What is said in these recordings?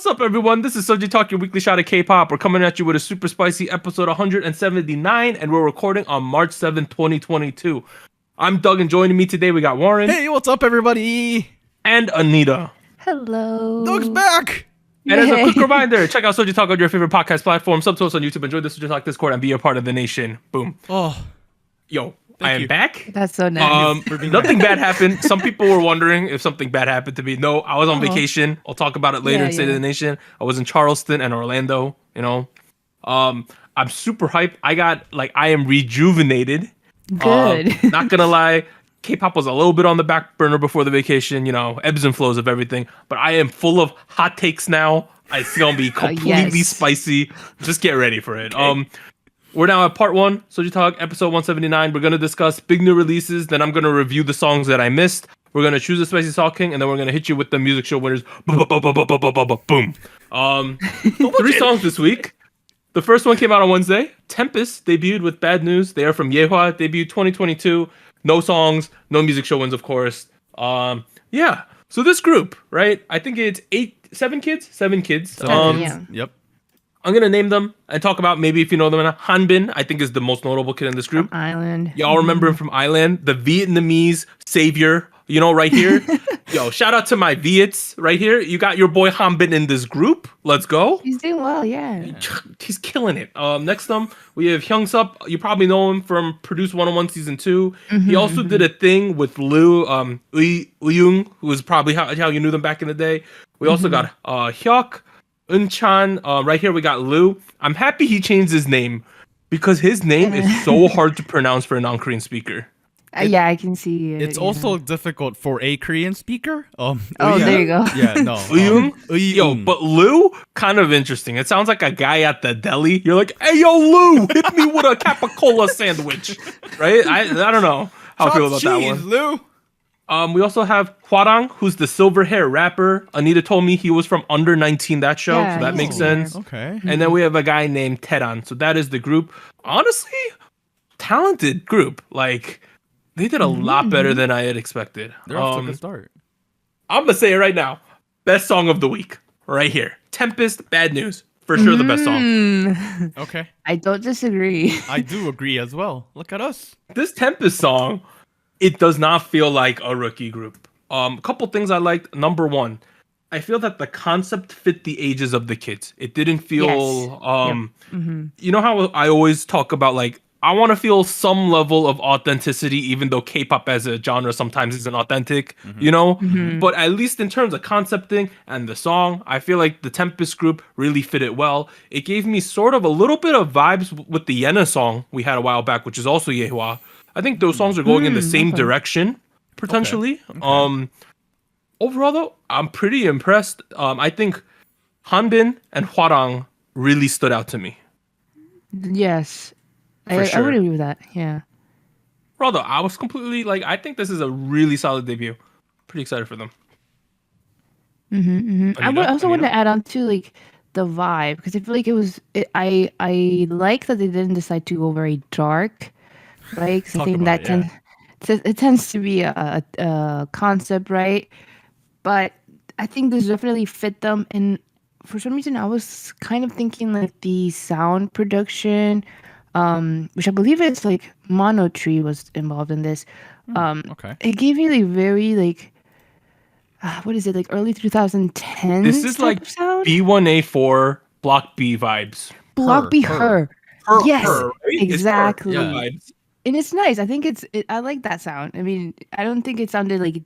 up, everyone? This is SojuTalk, your weekly shot of K-pop. We're coming at you with a super spicy episode 179, and we're recording on March 7th, 2022. I'm Doug, and joining me today, we got Warren. Hey, what's up, everybody? And Anita. Hello. Doug's back. And as a quick reminder, check out SojuTalk on your favorite podcast platform, sub to us on YouTube, and join the SojuTalk Discord, and be a part of the nation. Boom. Oh, Yo, I am back. That's so nice. Nothing bad happened. Some people were wondering if something bad happened to me. No, I was on vacation. I'll talk about it later in State of the Nation. I was in Charleston and Orlando, you know. I'm super hyped. I am rejuvenated. Good. Not gonna lie, K-pop was a little bit on the back burner before the vacation, you know, ebbs and flows of everything. But I am full of hot takes now. It's gonna be completely spicy. Just get ready for it. Okay. We're now at part 1, SojuTalk episode 179. We're gonna discuss big new releases. Then I'm gonna review the songs that I missed. We're gonna choose a spicy talking, and then we're gonna hit you with the music show winners. Boom. 3 songs this week. The first one came out on Wednesday. TEMPEST debuted with Bad News. They are from Yehua. Debuted 2022. No songs, no music show wins, of course. Yeah. So this group, right? I think it's 7 kids. Yep. I'm gonna name them and talk about maybe if you know them. Hanbin, I think, is the most notable kid in this group. From Island. Y'all remember him from Island, the Vietnamese savior. You know, right here. Yo, shout out to my Viets right here. You got your boy Hanbin in this group. Let's go. He's doing well, yeah. He's killing it. Next we have Hyungsup. You probably know him from Produce 101 Season 2. He also did a thing with Liu, Uyung, who was probably how you knew them back in the day. We also got Hyuk, Eun-chan. Right here we got Liu. I'm happy he changed his name because his name is so hard to pronounce for a non-Korean speaker. Yeah, I can see it. It's also difficult for a Korean speaker. There you go. Yeah, no. Uyung? Yo, but Lou, kind of interesting. It sounds like a guy at the deli. You're like, hey, yo, Lou, hit me with a Capicola sandwich. Right? I don't know how I feel about that one. Lou. We also have Hwarang, who's the silver hair rapper. Anita told me he was from Under 19, that show, so that makes sense. Okay. And then we have a guy named Teran. So that is the group. Honestly, talented group. Like, they did a lot better than I had expected. They're off to a good start. I'm going to say it right now. Best song of the week. Right here. TEMPEST, Bad News. For sure the best song. Okay. I don't disagree. I do agree as well. Look at us. This TEMPEST song, it does not feel like a rookie group. A couple things I liked. Number 1, I feel that the concept fit the ages of the kids. It didn't feel... You know how I always talk about, like, I want to feel some level of authenticity, even though K-pop as a genre sometimes isn't authentic, you know? But at least in terms of concepting and the song, I feel like the TEMPEST group really fit it well. It gave me sort of a little bit of vibes with the Yena song we had a while back, which is also Yehua. I think those songs are going in the same direction, potentially. Okay. Overall, though, I'm pretty impressed. I think Hanbin and Hwarang really stood out to me. Yes. I would agree with that, yeah. Although I was completely I think this is a really solid debut. Pretty excited for them. I also want to add on to the vibe, because I feel like I like that they didn't decide to go very dark, right? Because I think it tends to be a concept, right? But I think this definitely fit them, and for some reason I was kind of thinking the sound production, which I believe it's Mono Tree was involved in this. Okay. It gave me very what is it, early 2010s? This is sound? B1A4 Block B vibes. Block B her. Yes, right? exactly. Yeah. And it's nice. I think I like that sound. I mean, I don't think it sounded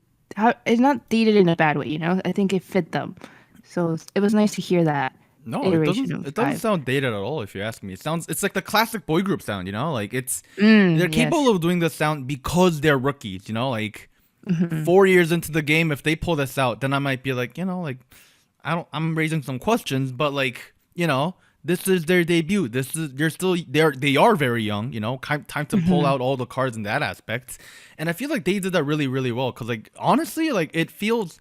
it's not dated in a bad way, you know? I think it fit them. So it was nice to hear that. No, it doesn't sound dated at all, if you ask me. It's like the classic boy group sound, you know? They're capable of doing this sound because they're rookies, you know? 4 years into the game, if they pull this out, then I might be I'm raising some questions, but this is their debut. They are very young, you know? Time to pull out all the cards in that aspect. And I feel like they did that really, really well, because honestly, it feels...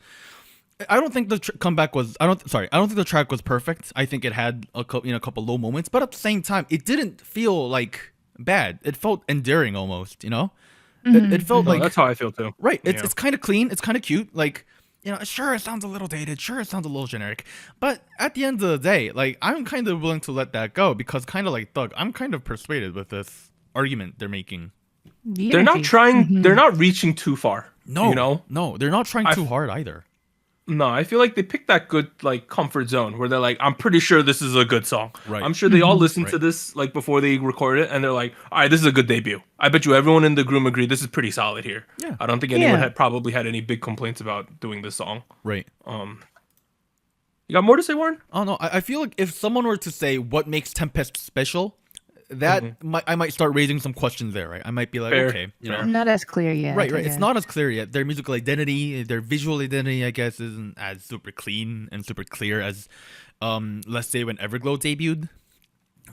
I don't think the comeback was. I don't think the track was perfect. I think it had a couple low moments, but at the same time, it didn't feel bad. It felt endearing almost. You know, it felt that's how I feel too. Right. It's kind of clean. It's kind of cute. sure, it sounds a little dated. Sure, it sounds a little generic. But at the end of the day, like, I'm kind of willing to let that go because kind of like Doug, I'm kind of persuaded with this argument they're making. They're not trying. They're not reaching too far. No, no, they're not trying too hard either. No, I feel like they picked that good like comfort zone where they're like, I'm pretty sure this is a good song. Right. I'm sure they all listened to this like before they record it, and they're like, all right, this is a good debut. I bet you everyone in the room agreed this is pretty solid here. Yeah. I don't think anyone had probably had any big complaints about doing this song. Right. You got more to say, Warren? Oh no, I feel like if someone were to say what makes Tempest special, that I might start raising some questions there, right? I might be like, Fair. okay, not as clear yet. Right. It's not as clear yet. Their musical identity, their visual identity, I guess, isn't as super clean and super clear as, let's say when Everglow debuted,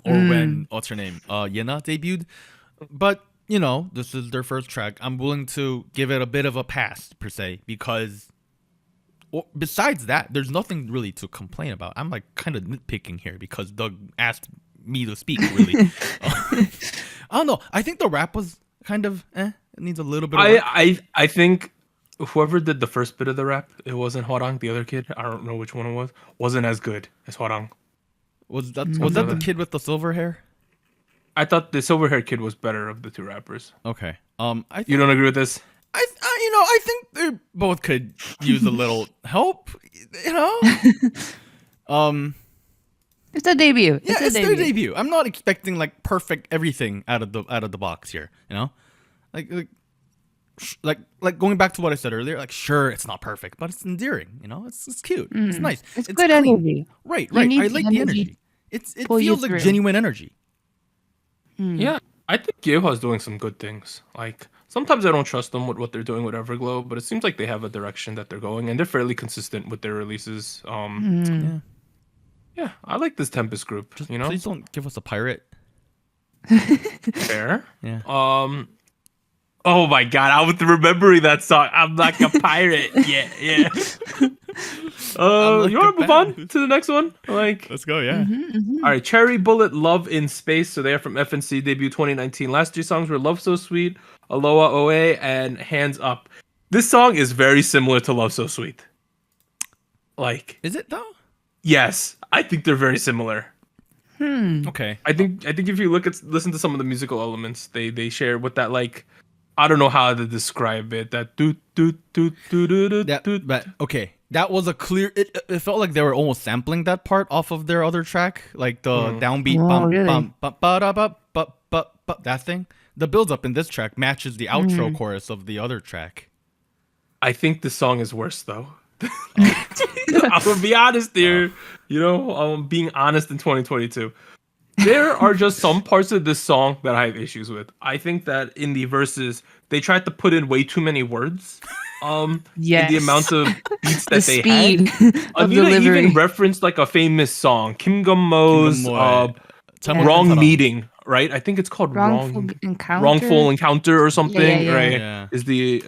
or when what's her name, Yena debuted. But this is their first track. I'm willing to give it a bit of a pass per se because, besides that, there's nothing really to complain about. I'm like kind of nitpicking here because Doug asked me to speak, really. I don't know. I think the rap was kind of it needs a little bit of work. I think whoever did the first bit of the rap, it wasn't Hwarang, the other kid. I don't know which one it was. Wasn't as good as Hwarang. Was that the kid with the silver hair? I thought the silver haired kid was better of the two rappers. Okay. You don't agree with this? I think they both could use a little help. It's a debut. It's their debut. I'm not expecting like perfect everything out of the box here. Like going back to what I said earlier. Like, sure, it's not perfect, but it's endearing. It's cute. It's nice. It's good energy. Right. I like the energy. It feels like genuine energy. Yeah, I think Yeoha's doing some good things. Like, sometimes I don't trust them with what they're doing with Everglow, but it seems like they have a direction that they're going, and they're fairly consistent with their releases. Yeah, I like this Tempest group. Please don't give us a pirate. Fair. Yeah. Oh my god, I was remembering that song. I'm like a pirate. Yeah. You want to move on to the next one? Let's go. Yeah. All right, Cherry Bullet, Love in Space. So they're from FNC debut 2019. Last 3 songs were Love So Sweet, Aloha Oe, and Hands Up. This song is very similar to Love So Sweet. Is it though? Yes, I think they're very similar. Okay. I think if you listen to some of the musical elements they share with that, like, I don't know how to describe it. That do. But okay, that was a clear. It felt like they were almost sampling that part off of their other track, like the downbeat that thing. The build up in this track matches the outro chorus of the other track. I think the song is worse though. I'm gonna be honest here. I'm being honest in 2022. There are just some parts of this song that I have issues with. I think that in the verses, they tried to put in way too many words. In the amount of beats that they had. Anita even referenced like a famous song, Kim Gun-mo's Wrong Meeting, right? I think it's called Wrongful Encounter or something, right? Yeah. Is the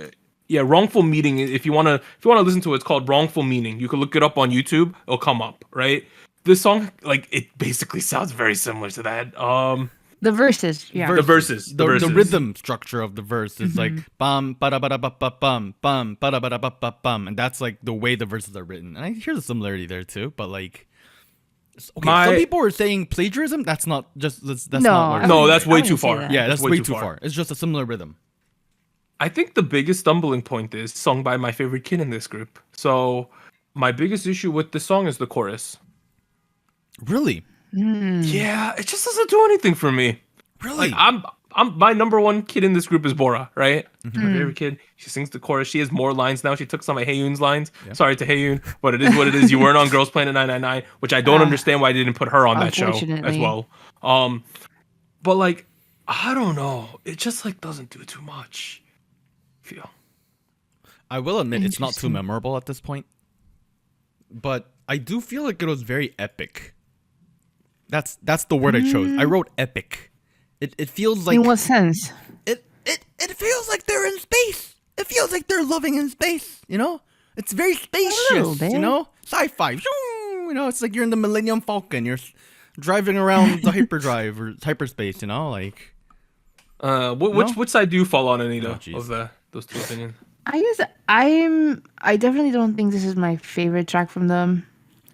Wrongful Meeting. If you wanna listen to it, it's called Wrongful Meaning. You can look it up on YouTube. It'll come up, right? This song, like, it basically sounds very similar to that. The verses, yeah. The verses. The rhythm structure of the verse is like bum ba da ba da ba ba bum bum ba da ba da ba ba bum, and that's like the way the verses are written. And I hear the similarity there too, but like, some people are saying plagiarism. That's not just that's not. No, that's way too far. Yeah, that's way too far. It's just a similar rhythm. I think the biggest stumbling point is sung by my favorite kid in this group. So my biggest issue with this song is the chorus. Really? Yeah, it just doesn't do anything for me. Really? Like, I'm my number one kid in this group is Bora, right? My favorite kid. She sings the chorus. She has more lines now. She took some of Haeyoon's lines. Yeah. Sorry to Haeyoon, but it is what it is. You weren't on Girls Planet 999, which I don't understand why they didn't put her on that show as well. But like, I don't know. It just like doesn't do too much. I will admit it's not too memorable at this point, but I do feel like it was very epic. That's the word I chose. I wrote epic. It feels like, in what sense? It feels like they're in space. It feels like they're living in space. It's very spacious. Sci-fi. It's like you're in the Millennium Falcon. You're driving around the hyperdrive or hyperspace. Which side do you fall on, Anita? Of those two opinions? I guess I definitely don't think this is my favorite track from them.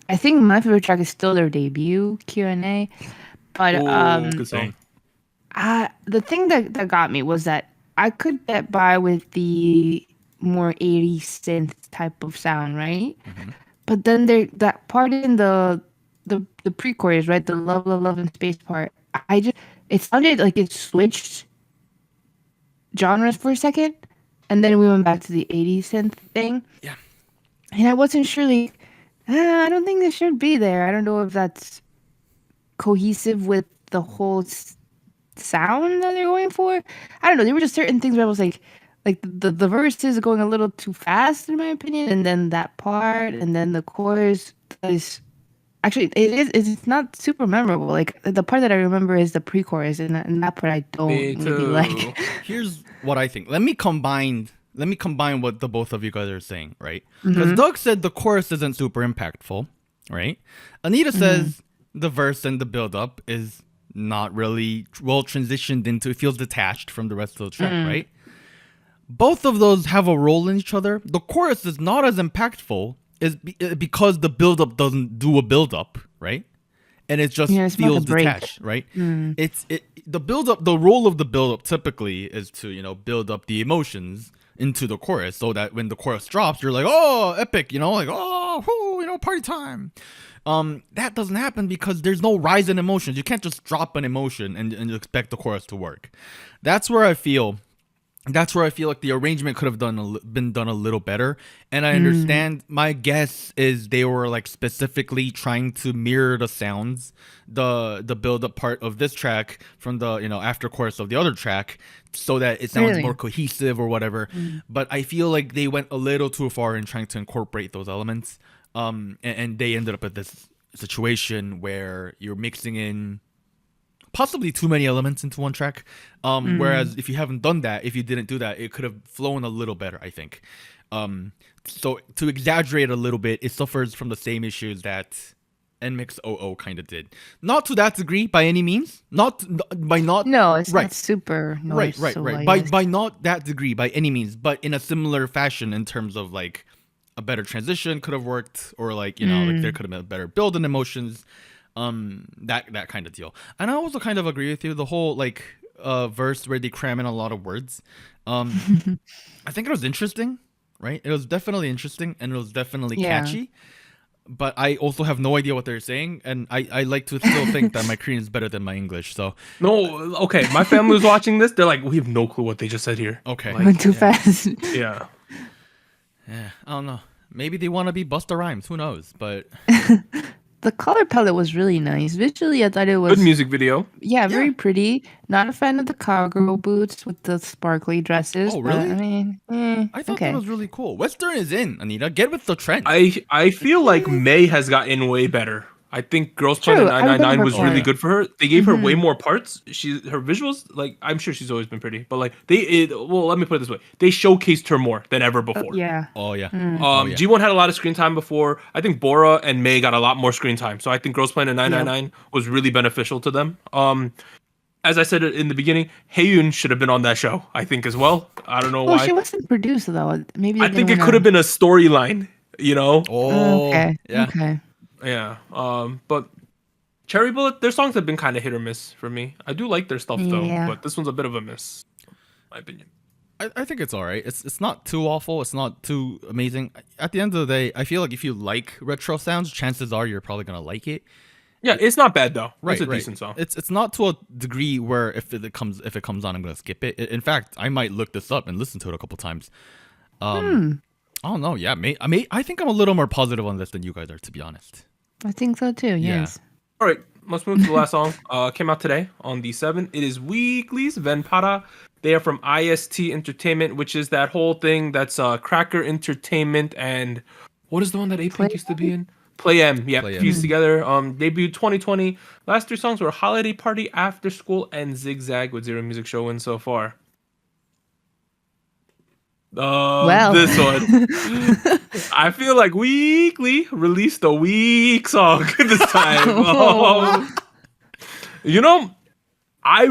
I think my favorite track is still their debut Q&A, but good song. the thing that got me was that I could get by with the more 80s synth type of sound, right? Mm-hmm. But then that part in the pre-chorus, right? The love, love, love and space part. It sounded like it switched genres for a second, and then we went back to the 80s synth thing. Yeah. And I wasn't sure, like, I don't think this should be there. I don't know if that's cohesive with the whole sound that they're going for. I don't know. There were just certain things where I was like the verses are going a little too fast in my opinion, and then that part, and then the chorus is actually it's not super memorable. Like the part that I remember is the pre-chorus, and that part I don't really like. Here's what I think. Let me combine what the both of you guys are saying, right? Because Doug said the chorus isn't super impactful, right? Anita says the verse and the build-up is not really well transitioned into. It feels detached from the rest of the track, right? Both of those have a role in each other. The chorus is not as impactful because the build-up doesn't do a build-up, right? And it just feels detached, right? The build-up, the role of the build-up typically is to, build up the emotions into the chorus so that when the chorus drops, you're like, oh, epic, like, oh, whoo, party time. That doesn't happen because there's no rise in emotions. You can't just drop an emotion and expect the chorus to work. That's where I feel like the arrangement could have been done a little better. And I understand. My guess is they were like specifically trying to mirror the sounds, the build up part of this track from the after chorus of the other track, so that it sounds more cohesive or whatever. But I feel like they went a little too far in trying to incorporate those elements. And they ended up at this situation where you're mixing in possibly too many elements into one track. Whereas if you didn't do that, it could have flown a little better, I think. So to exaggerate a little bit, it suffers from the same issues that NMIX 00 kind of did. Not to that degree by any means. No, it's not super noise. Right. By not that degree by any means, but in a similar fashion in terms of like a better transition could have worked, or like like there could have been a better build in emotions. That kind of deal. And I also kind of agree with you, the whole like verse where they cram in a lot of words. I think it was interesting, right? It was definitely interesting, and it was definitely catchy. But I also have no idea what they're saying, and I like to still think that my Korean is better than my English. So okay, my family was watching this. They're like, we have no clue what they just said here. Okay, went too fast. Yeah, I don't know. Maybe they want to be Busta Rhymes. Who knows? But the color palette was really nice. Visually, I thought it was good music video. Yeah, very pretty. Not a fan of the cowgirl boots with the sparkly dresses. Oh, really? But, I mean, I thought that was really cool. Western is in, Anita. Get with the trend. I feel like May has gotten way better. I think Girls Planet 999 was really good for her. They gave her way more parts. Her visuals, like, I'm sure she's always been pretty, but like let me put it this way: they showcased her more than ever before. Yeah. Oh yeah. G1 had a lot of screen time before. I think Bora and May got a lot more screen time. So I think Girls Planet 999 was really beneficial to them. As I said in the beginning, Haeyoon should have been on that show, I think, as well. I don't know why. She wasn't produced though. Maybe I think it could have been a storyline. Oh. Okay. Yeah. Okay. Yeah. But Cherry Bullet, their songs have been kind of hit or miss for me. I do like their stuff though, but this one's a bit of a miss, in my opinion. I think it's all right. It's not too awful. It's not too amazing. At the end of the day, I feel like if you like retro sounds, chances are you're probably gonna like it. Yeah, it's not bad though. Right, it's a decent song. It's not to a degree where if it comes on, I'm gonna skip it. In fact, I might look this up and listen to it a couple times. I don't know. Yeah, I think I'm a little more positive on this than you guys are, to be honest. I think so too. Yes. All right, let's move to the last song. Came out today on the 7th. It is Weeekly's Venpara. They are from IST Entertainment, which is that whole thing that's Cracker Entertainment and what is the one that A-Pink used to be in? Play M. Yeah, fused together. Debuted 2020. Last 3 songs were Holiday Party, After School, and Zigzag, with 0 music show in so far. This one. I feel like Weeekly released a weak song this time. I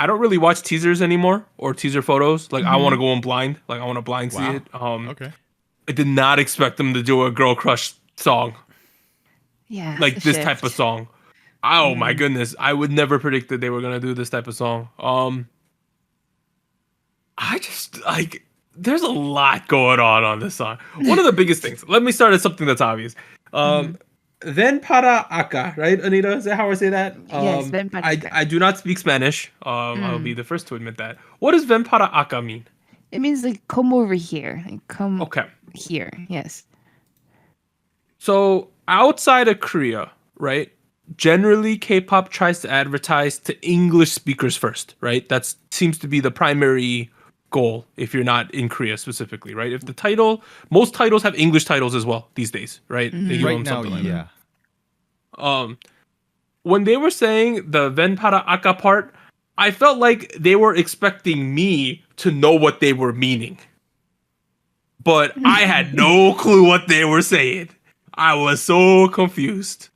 don't really watch teasers anymore or teaser photos. Like I want to go in blind. Like I want to blind see it. Okay. I did not expect them to do a girl crush song. Yeah. Like this type of song. Oh my goodness. I would never predict that they were gonna do this type of song. I just like there's a lot going on this song. One of the biggest things. Let me start at something that's obvious. Ven para acá, right, Anita? Is that how I say that? Yes, ven para acá. I do not speak Spanish. I'll be the first to admit that. What does ven para acá mean? It means like come over here. Like come Okay. here. Yes. So outside of Korea, right? Generally, K-pop tries to advertise to English speakers first, right? That seems to be the primary goal if you're not in Korea specifically, right? If most titles have English titles as well these days, right? They give Right them now, something like yeah. that. When they were saying the Ven para acá part, I felt like they were expecting me to know what they were meaning. But I had no clue what they were saying. I was so confused.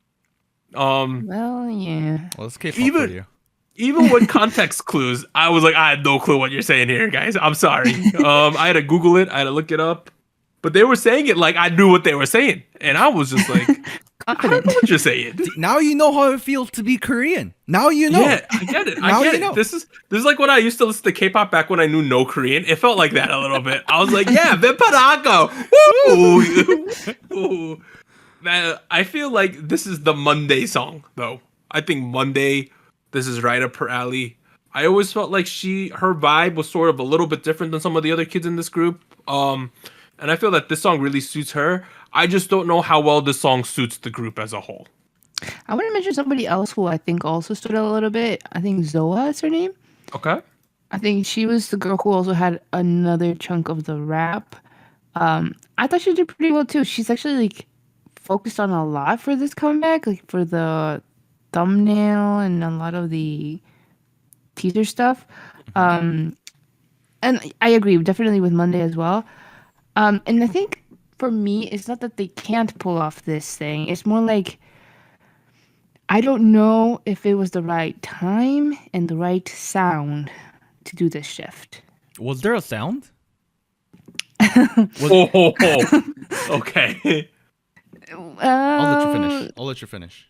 Well, yeah. Well, it's K-pop for you. Even with context clues, I was like, I had no clue what you're saying here, guys. I'm sorry. I had to Google it. I had to look it up. But they were saying it like I knew what they were saying. And I was just like, I don't know what you're saying. Now you know how it feels to be Korean. Now you know. Yeah, I get it. I get it. This is like when I used to listen to K-pop back when I knew no Korean. It felt like that a little bit. I was like, yeah, Veparago. Woo! Man, I feel like this is the Monday song, though. I think Monday, this is right up her alley. I always felt like her vibe was sort of a little bit different than some of the other kids in this group. And I feel that this song really suits her. I just don't know how well this song suits the group as a whole. I want to mention somebody else who I think also stood out a little bit. I think Zoa is her name. Okay. I think she was the girl who also had another chunk of the rap. I thought she did pretty well too. She's actually like focused on a lot for this comeback, like for the thumbnail and a lot of the teaser stuff. And I agree definitely with Monday as well. And I think for me, it's not that they can't pull off this thing. It's more like I don't know if it was the right time and the right sound to do this shift. Was there a sound? Okay. I'll let you finish.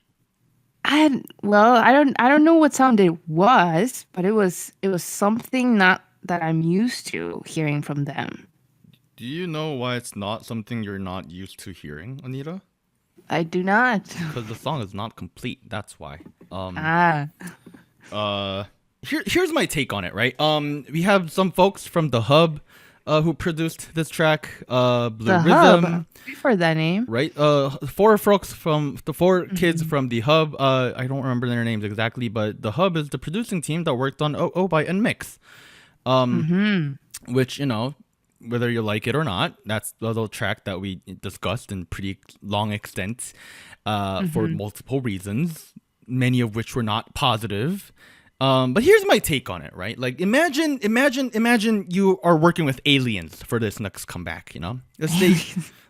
I don't know what sound it was, but it was something not that I'm used to hearing from them. Do you know why it's not something you're not used to hearing, Anita? I do not. Because the song is not complete. That's why. Here's my take on it. Right. We have some folks from the Hub, who produced this track. Blue The Rhythm. Hub. We've heard that name. Right. Four kids from the Hub. I don't remember their names exactly, but the Hub is the producing team that worked on Oh by NMIX. Which, whether you like it or not, that's the little track that we discussed in pretty long extent, for multiple reasons, many of which were not positive. But here's my take on it, right? Like, imagine you are working with aliens for this next comeback.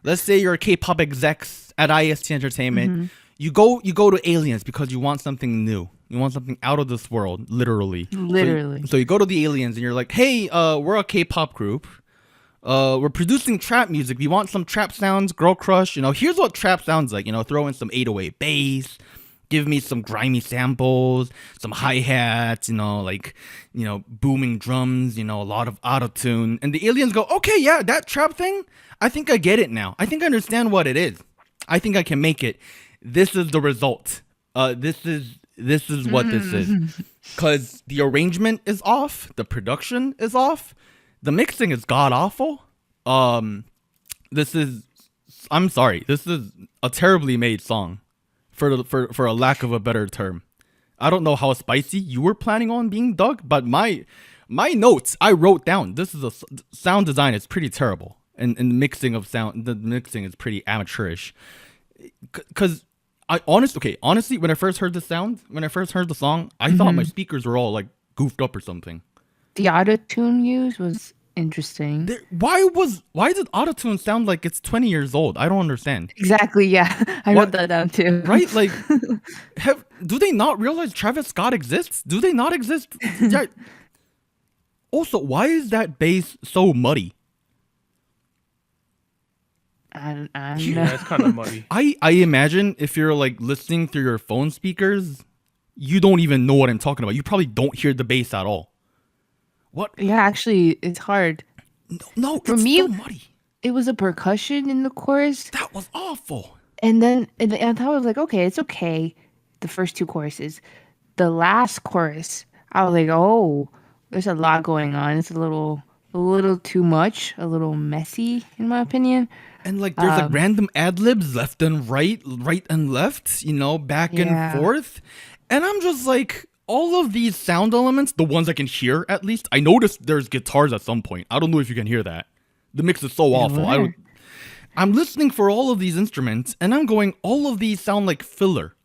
Let's say you're a K-pop execs at IST Entertainment. You go to aliens because you want something new. You want something out of this world, literally. So you go to the aliens and you're like, hey, we're a K-pop group. We're producing trap music. We want some trap sounds, girl crush. Here's what trap sounds like. Throw in some 808 bass. Give me some grimy samples, some hi-hats, booming drums, a lot of auto-tune. And the aliens go, okay, yeah, that trap thing, I think I get it now. I think I understand what it is. I think I can make it. This is the result. This is what this is. Because the arrangement is off. The production is off. The mixing is god-awful. I'm sorry. This is a terribly made song. For a lack of a better term. I don't know how spicy you were planning on being, Doug, but my notes I wrote down. This is sound design is pretty terrible, and the mixing is pretty amateurish. Because honestly, when I first heard the song, I thought my speakers were all like goofed up or something. The auto tune used was interesting. Why did autotune sound like it's 20 years old? I don't understand. Exactly, yeah. I wrote that down too. Right? Like, do they not realize Travis Scott exists? Do they not exist? Yeah. Also, why is that bass so muddy? I don't know. Yeah, it's kind of muddy. I imagine if you're like listening through your phone speakers, you don't even know what I'm talking about. You probably don't hear the bass at all. What? Yeah, actually, it's hard. No, For it's me, still muddy. It was a percussion in the chorus. That was awful. And then I thought I was like, okay, it's okay. The first two choruses. The last chorus, I was like, oh, there's a lot going on. It's a little too much, a little messy, in my opinion. And like there's like random ad-libs left and right and left, back and forth. And I'm just like, all of these sound elements, the ones I can hear at least, I noticed there's guitars at some point. I don't know if you can hear that. The mix is so awful. I'm listening for all of these instruments, and I'm going, all of these sound like filler.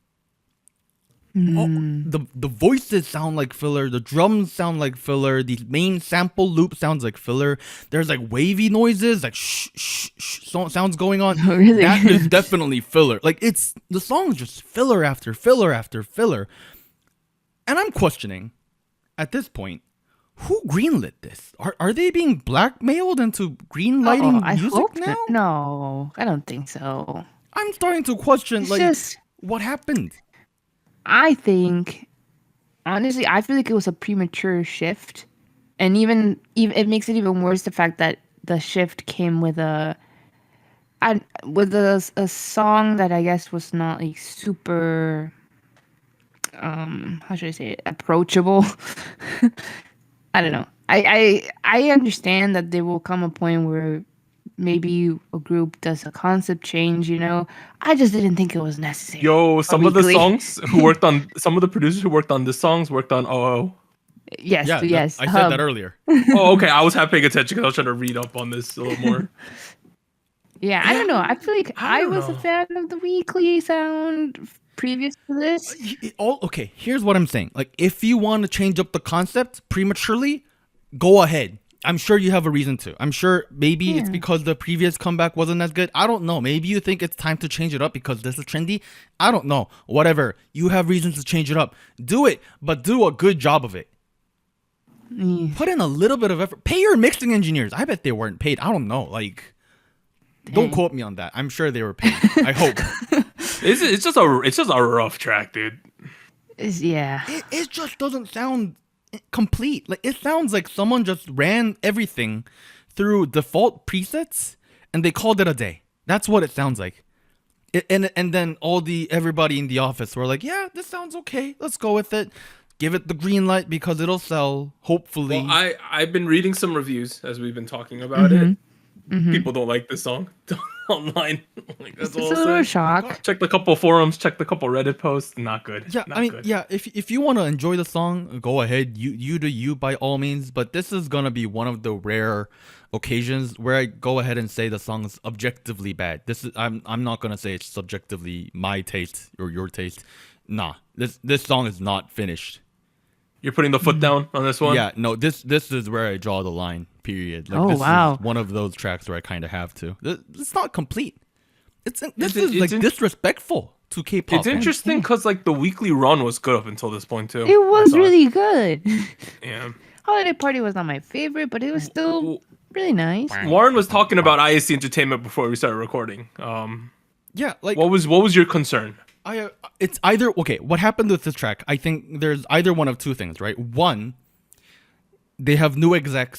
The voices sound like filler. The drums sound like filler. The main sample loop sounds like filler. There's like wavy noises, like shh, shh, shh sounds going on. Oh, really? That is definitely filler. Like the song's just filler after filler after filler. And I'm questioning, at this point, who greenlit this? Are they being blackmailed into greenlighting music now? No, I don't think so. I'm starting to question, what happened? I think, honestly, I feel like it was a premature shift. And even it makes it even worse the fact that the shift came with a song that I guess was not like super... how should I say it? Approachable. I don't know. I understand that there will come a point where maybe a group does a concept change, I just didn't think it was necessary. Yo, some of the producers who worked on this songs worked on OO. Yes. I said that earlier. Oh, okay. I was half paying attention because I was trying to read up on this a little more. Yeah, I don't know. I feel like I was a fan of the Weeekly sound previous to this. Okay, here's what I'm saying. Like, if you want to change up the concept prematurely, go ahead. I'm sure you have a reason to. I'm sure maybe it's because the previous comeback wasn't as good. I don't know. Maybe you think it's time to change it up because this is trendy. I don't know. Whatever. You have reasons to change it up. Do it, but do a good job of it. Put in a little bit of effort. Pay your mixing engineers. I bet they weren't paid. I don't know. Like, don't quote me on that. I'm sure they were paid. I hope. It's just a rough track, dude. It just doesn't sound complete. Like, it sounds like someone just ran everything through default presets and they called it a day. That's what it sounds like. And then everybody in the office were like, yeah, this sounds okay. Let's go with it. Give it the green light because it'll sell, hopefully. Well, I've been reading some reviews as we've been talking about it. Mm-hmm. People don't like this song online. Like, that's it's a little shock. Check the couple forums, check the couple Reddit posts. Not good. Yeah, Good. If you want to enjoy the song, go ahead. You do you by all means. But this is gonna be one of the rare occasions where I go ahead and say the song is objectively bad. I'm not gonna say it's subjectively my taste or your taste. Nah, this song is not finished. You're putting the foot down on this one? Yeah, no, this is where I draw the line, period. Like, this is one of those tracks where I kind of have to. It's not complete. This is disrespectful to K-pop. It's interesting because like the Weekly run was good up until this point too. It was really good. Yeah. Holiday Party was not my favorite, but it was still really nice. Warren was talking about ISC Entertainment before we started recording. Yeah, like what was your concern? It's either okay. What happened with this track? I think there's either one of two things, right? One, they have new exec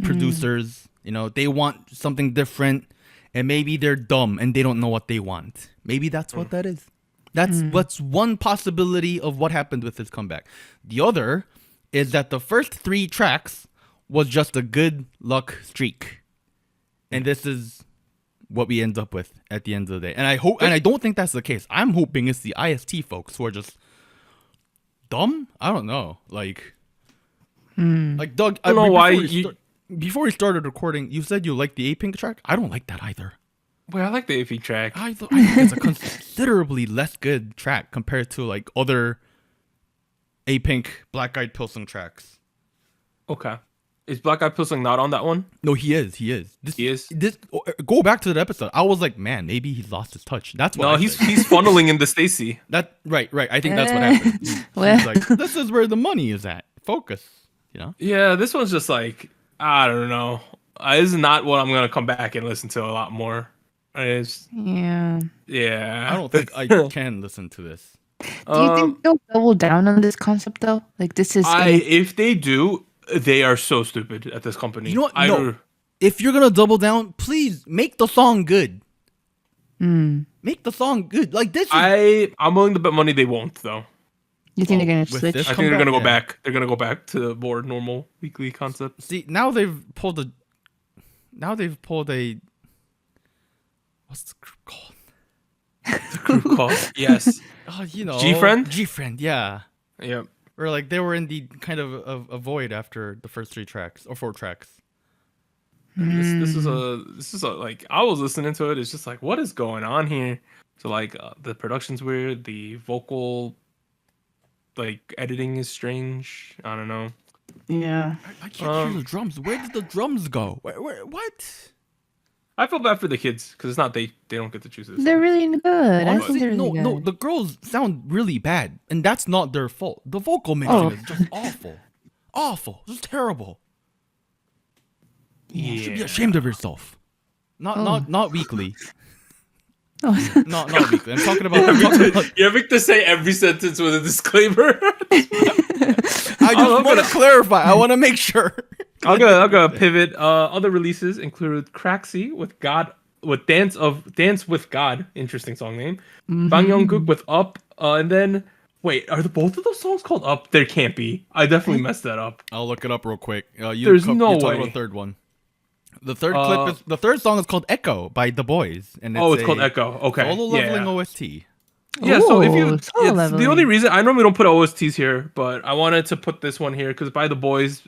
producers. They want something different, and maybe they're dumb and they don't know what they want. Maybe that's what that is. That's one possibility of what happened with this comeback. The other is that the first 3 tracks was just a good luck streak, and this is what we end up with at the end of the day. And I hope, and I don't think that's the case. I'm hoping it's the IST folks who are just dumb. I don't know. Like Doug, I don't know why before we started recording, you said you liked the A-Pink track. I don't like that either. Well, I like the A-Pink track. I think it's a considerably less good track compared to like other A-Pink Black Eyed Pilsen tracks. Okay. Is Black Eyed Pilsung not on that one? No, he is. He is. Go back to the episode. I was like, man, maybe he lost his touch. That's what. No, he's funneling into Stacy. That right. I think that's what happened. He's like, this is where the money is at. Focus. You know. Yeah, this one's just like, I don't know. This is not what I'm gonna come back and listen to a lot more. Yeah. I don't think I can listen to this. Do you think they'll double down on this concept though? Like this is. If they do, they are so stupid at this company. You know what? No. If you're gonna double down, please make the song good. Make the song good. Like this. I'm willing to bet money they won't though. You think they're gonna switch? I think they're gonna go back. They're gonna go back to the more normal weekly concept. See, now they've pulled a. What's the group called? The group called? Yes. G-Friend, yeah. Yep. Or like they were in the kind of a void after the first 3 tracks or 4 tracks. This is a like I was listening to it. It's just like, what is going on here? So like the production's weird. The vocal like editing is strange. I don't know. Yeah. I can't hear the drums. Where did the drums go? Where what? I feel bad for the kids because it's not they don't get to choose this. They're really good. Honestly, they're really good. No, the girls sound really bad, and that's not their fault. The vocal mixing is just awful, just terrible. You should be ashamed of yourself. Not weekly. Not weekly. I'm talking about. You're having to say every sentence with a disclaimer. I just want to clarify. I want to make sure. I'll go pivot. Other releases include Craxy with Dance with God. Interesting song name. Bang Young-guk with Up. And then wait, are both of those songs called Up? There can't be. I definitely messed that up. I'll look it up real quick. There's no way. Talking about the third one. The third the third song is called Echo by The Boys, and it's called Echo. Okay, solo leveling OST. Yeah, so if the only reason I normally don't put OSTs here, but I wanted to put this one here because by The Boys,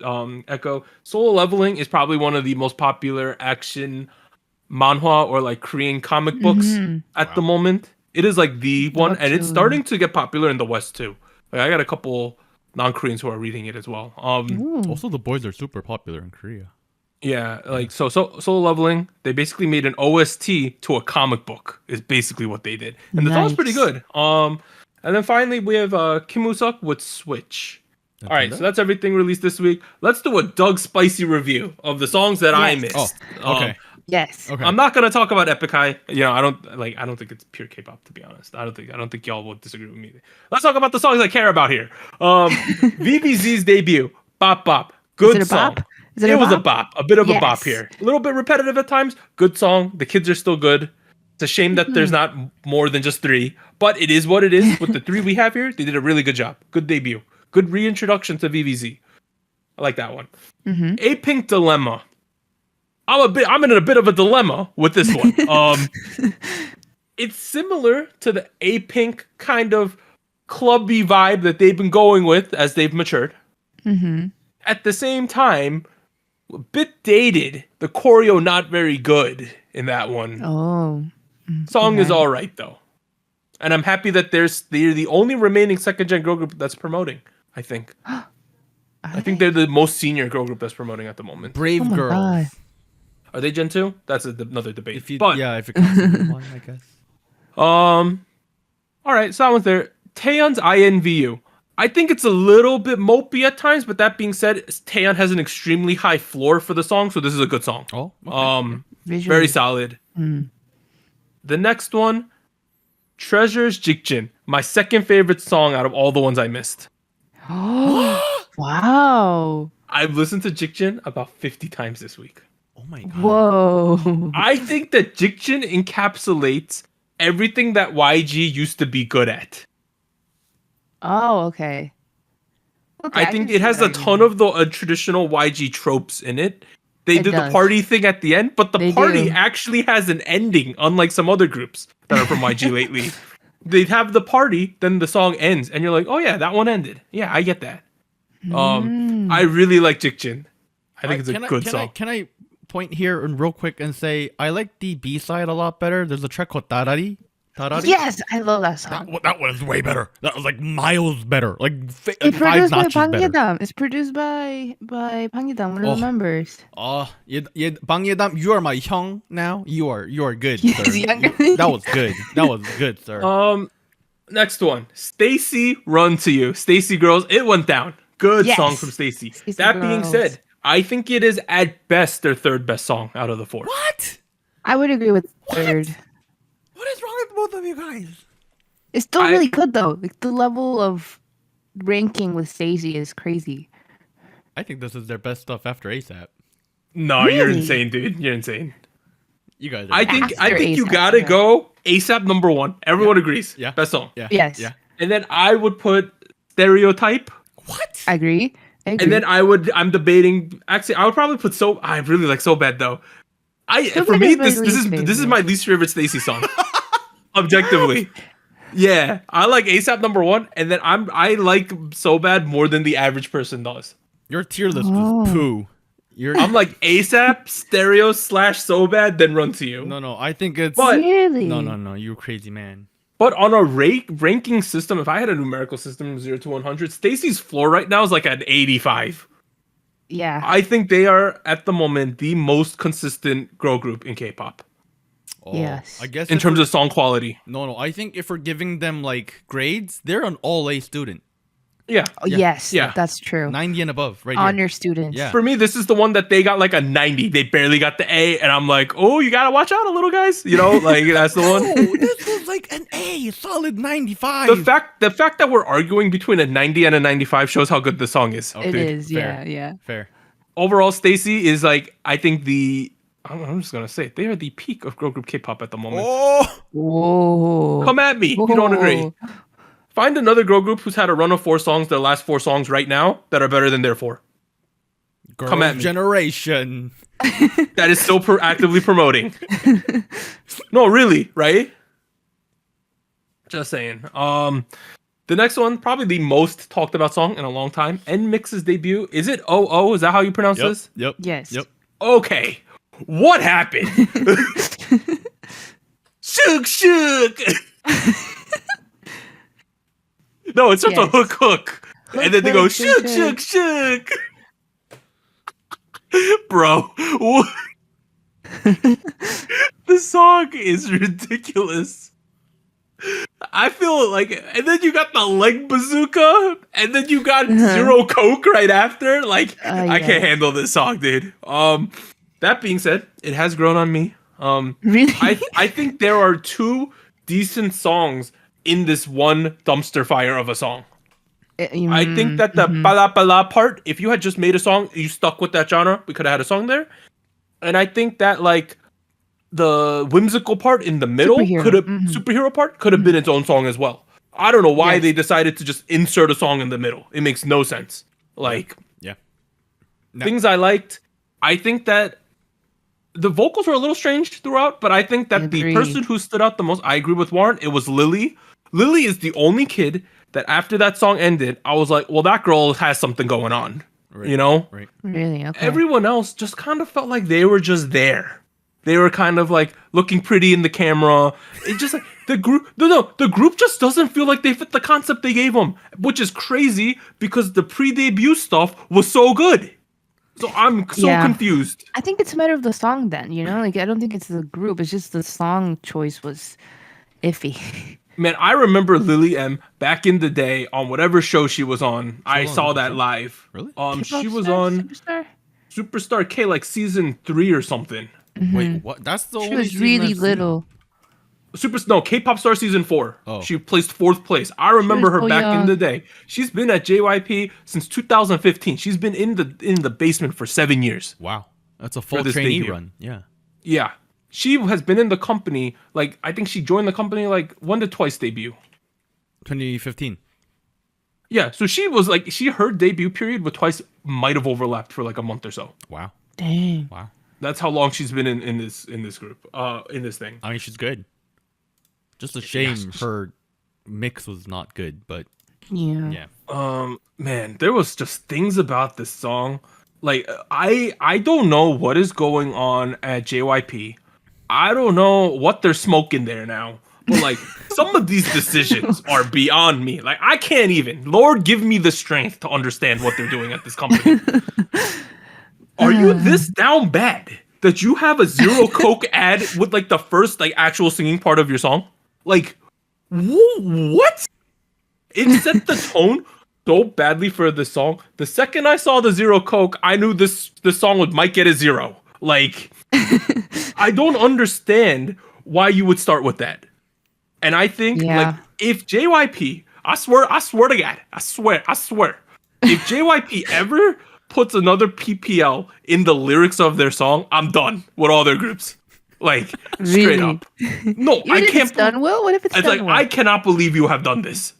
Echo solo leveling is probably one of the most popular action manhwa or like Korean comic books at the moment. It is like the one, and it's starting to get popular in the West too. Like, I got a couple non-Koreans who are reading it as well. Also, The Boys are super popular in Korea. Yeah, like so solo leveling, they basically made an OST to a comic book is basically what they did. And the song's pretty good. And then finally we have Kim Woo-suk with Switch. All right, so that's everything released this week. Let's do a Doug Spicy review of the songs that I missed. Oh, okay. Yes. Okay. I'm not gonna talk about Epic High. I don't think it's pure K-pop, to be honest. I don't think y'all will disagree with me. Let's talk about the songs I care about here. VBZ's debut, Bop Bop. Good song. It was a bop, a bit of a bop here. A little bit repetitive at times. Good song. The kids are still good. It's a shame that there's not more than just 3, but it is what it is. With the 3 we have here, they did a really good job. Good debut. Good reintroduction to VVZ. I like that one. A-Pink Dilemma. I'm in a bit of a dilemma with this one. It's similar to the A-Pink kind of clubby vibe that they've been going with as they've matured. At the same time, a bit dated. The choreo not very good in that one. Song is all right though, and I'm happy that they're the only remaining second gen girl group that's promoting. I think. I think they're the most senior girl group that's promoting at the moment. Brave Girls. God. Are they Gen 2? That's another debate. If it comes to one, I guess. All right, so that one's there. Taeyeon's INVU. I think it's a little bit mopey at times, but that being said, Taeyeon has an extremely high floor for the song, so this is a good song. Oh, okay. Very solid. The next one, Treasures Jikjin, my second favorite song out of all the ones I missed. Wow. I've listened to Jikjin about 50 times this week. Oh my god. Whoa. I think that Jikjin encapsulates everything that YG used to be good at. Oh, okay. I think it has a ton of the traditional YG tropes in it. They do the party thing at the end, but the party actually has an ending, unlike some other groups that are from YG lately. They have the party, then the song ends, and you're like, oh yeah, that one ended. Yeah, I get that. I really like Jikjin. I think it's a good song. Can I point here and real quick and say I like the B-side a lot better. There's a track called Tarari. Tarari? Yes, I love that song. That was way better. That was like miles better. Like It's five produced by notches better. Bangyedam. It's produced by Bangyedam, one of the members. Bangyedam, you are my hyung now. You are good, He's sir. younger. That was good. That was good, sir. Next one, Stacy, Run to You. Stacy Girls, it went down. Good Yes. song from Stacy. Stacy That being Girls. said, I think it is at best their third best song out of the 4. What? I would agree with third. What is wrong with both of you guys? It's still really good though. Like the level of ranking with Stacey is crazy. I think this is their best stuff after ASAP. No, you're Really? insane, dude. You're insane. You guys. I think After you A$AP, gotta yeah. go ASAP number 1. Everyone agrees. Yeah. Best song. Yeah. Yes. Yeah. And then I would put Stereotype. What? I agree. And then I'm debating. Actually, I would probably put I really like So Bad though. So For Bad me, is my this least is favorite. my least favorite Stacey song. Objectively, yeah, I like ASAP number 1, and then I like So Bad more than the average person does. Your tier list Oh. is poo. I'm like ASAP, Stereo / So Bad, then Run to You. No. I think it's. But- really? No. You crazy man. But on a ranking system, if I had a numerical system 0 to 100, Stacey's floor right now is like at 85. Yeah. I think they are at the moment the most consistent girl group in K-pop Oh, Yes. I guess in terms of song quality. No. I think if we're giving them like grades, they're an all A student. Yeah. Oh, yes. Yeah. That's true. 90 and above, right Honor here. students. Yeah. For me, this is the one that they got like a 90. They barely got the A, and I'm like, oh, you gotta watch out a little, guys. You know, like that's the one. Oh, this was like an A, solid 95. The fact that we're arguing between a 90 and a 95 shows how good the song is. Oh, It dude, is. fair. Yeah. Fair. Overall, Stacey is like, I think I'm just gonna say it, they are the peak of girl group K-pop at the moment. Oh, Whoa. Come at me if you don't agree. Whoa. Find another girl group who's had a run of 4 songs, their last 4 songs right now, that are better than their 4. girl Come at me. generation. That is still actively promoting. No, really, right? Just saying. The next one, probably the most talked about song in a long time, NMIX's debut. Is it Oh? Is that how you pronounce this? Yep. Yes. Yep. Okay. What happened? Shook. No, it starts Yes. a hook. And then they go Hook, shook. Bro, what? The song is ridiculous. I feel like, and then you got the leg bazooka, and then you got Zero Coke right after. Like, I can't handle this song, dude. That being said, it has grown on me. Really? I think there are 2 decent songs in this one dumpster fire of a song. I think that the pala pala part, if you had just made a song, you stuck with that genre, we could have had a song there. And I think that like the whimsical part in the middle superhero part could have been its own song as well. I don't know why they decided to just insert a song in the middle. It makes no sense. Like, Yeah. things I liked. I think that the vocals were a little strange throughout, but I think that the Agreed. person who stood out the most, I agree with Warren, it was Lily. Lily is the only kid that after that song ended, I was like, well, that girl has something going on. Right. You know? Right. Really? Okay. Everyone else just kind of felt like they were just there. They were kind of like looking pretty in the camera. It just like the group. No, the group just doesn't feel like they fit the concept they gave them, which is crazy because the pre-debut stuff was so good. So I'm so confused. I think it's a matter of the song then, you know? Like, I don't think it's the group. It's just the song choice was iffy. Man, I remember Lily M back in the day on whatever show she was on. I saw that live. Really? She was on Superstar K like season 3 or something. Wait, what? That's the She only was season really I've seen. little. K-pop Star season 4. Oh. She placed 4th place. I remember her so back in young. the day. She's been at JYP since 2015. She's been in the basement for 7 years. Wow, that's a full this trainee debut. run. Yeah. Yeah. She has been in the company, like, I think she joined the company, like, 1 to twice debut. 2015. Yeah, so she was, like, her debut period with twice might have overlapped for, like, a month or so. Wow. Dang. Wow. That's how long she's been in this group, in this thing. I mean, she's good. Just a shame her mix was not good, but Yeah. yeah. Man, there was just things about this song. Like, I don't know what is going on at JYP. I don't know what they're smoking there now. But like some of these decisions are beyond me. Like I can't even. Lord, give me the strength to understand what they're doing at this company. Are you this down bad that you have a Zero Coke ad with like the first like actual singing part of your song? Like what? It set the tone so badly for the song. The second I saw the Zero Coke, I knew this song might get a 0. Like I don't understand why you would start with that. And I think like if JYP, I swear to God, I swear, if JYP ever puts another PPL in the lyrics of their song, I'm done with all their groups. Like straight up. No, Even I if can't. It's done well. What if it's done like well? I cannot believe you have done this.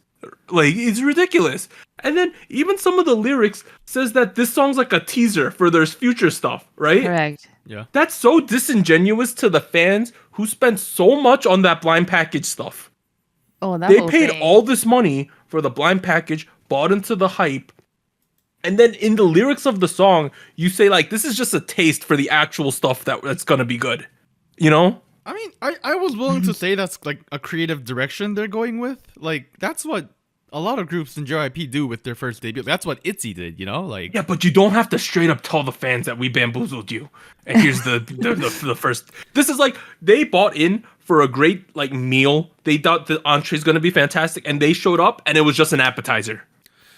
Like it's ridiculous. And then even some of the lyrics says that this song's like a teaser for their future stuff, right? Correct. Yeah. That's so disingenuous to the fans who spent so much on that blind package stuff. Oh, that They whole paid thing. all this money for the blind package, bought into the hype, and then in the lyrics of the song, you say like, "This is just a taste for the actual stuff that's gonna be good," you know? I mean, I was willing to say that's like a creative direction they're going with. Like that's what a lot of groups in JYP do with their first debut. That's what ITZY did, you know? Like Yeah, but you don't have to straight up tell the fans that we bamboozled you. And here's the first. This is like they bought in for a great like meal. They thought the entree's gonna be fantastic, and they showed up, and it was just an appetizer.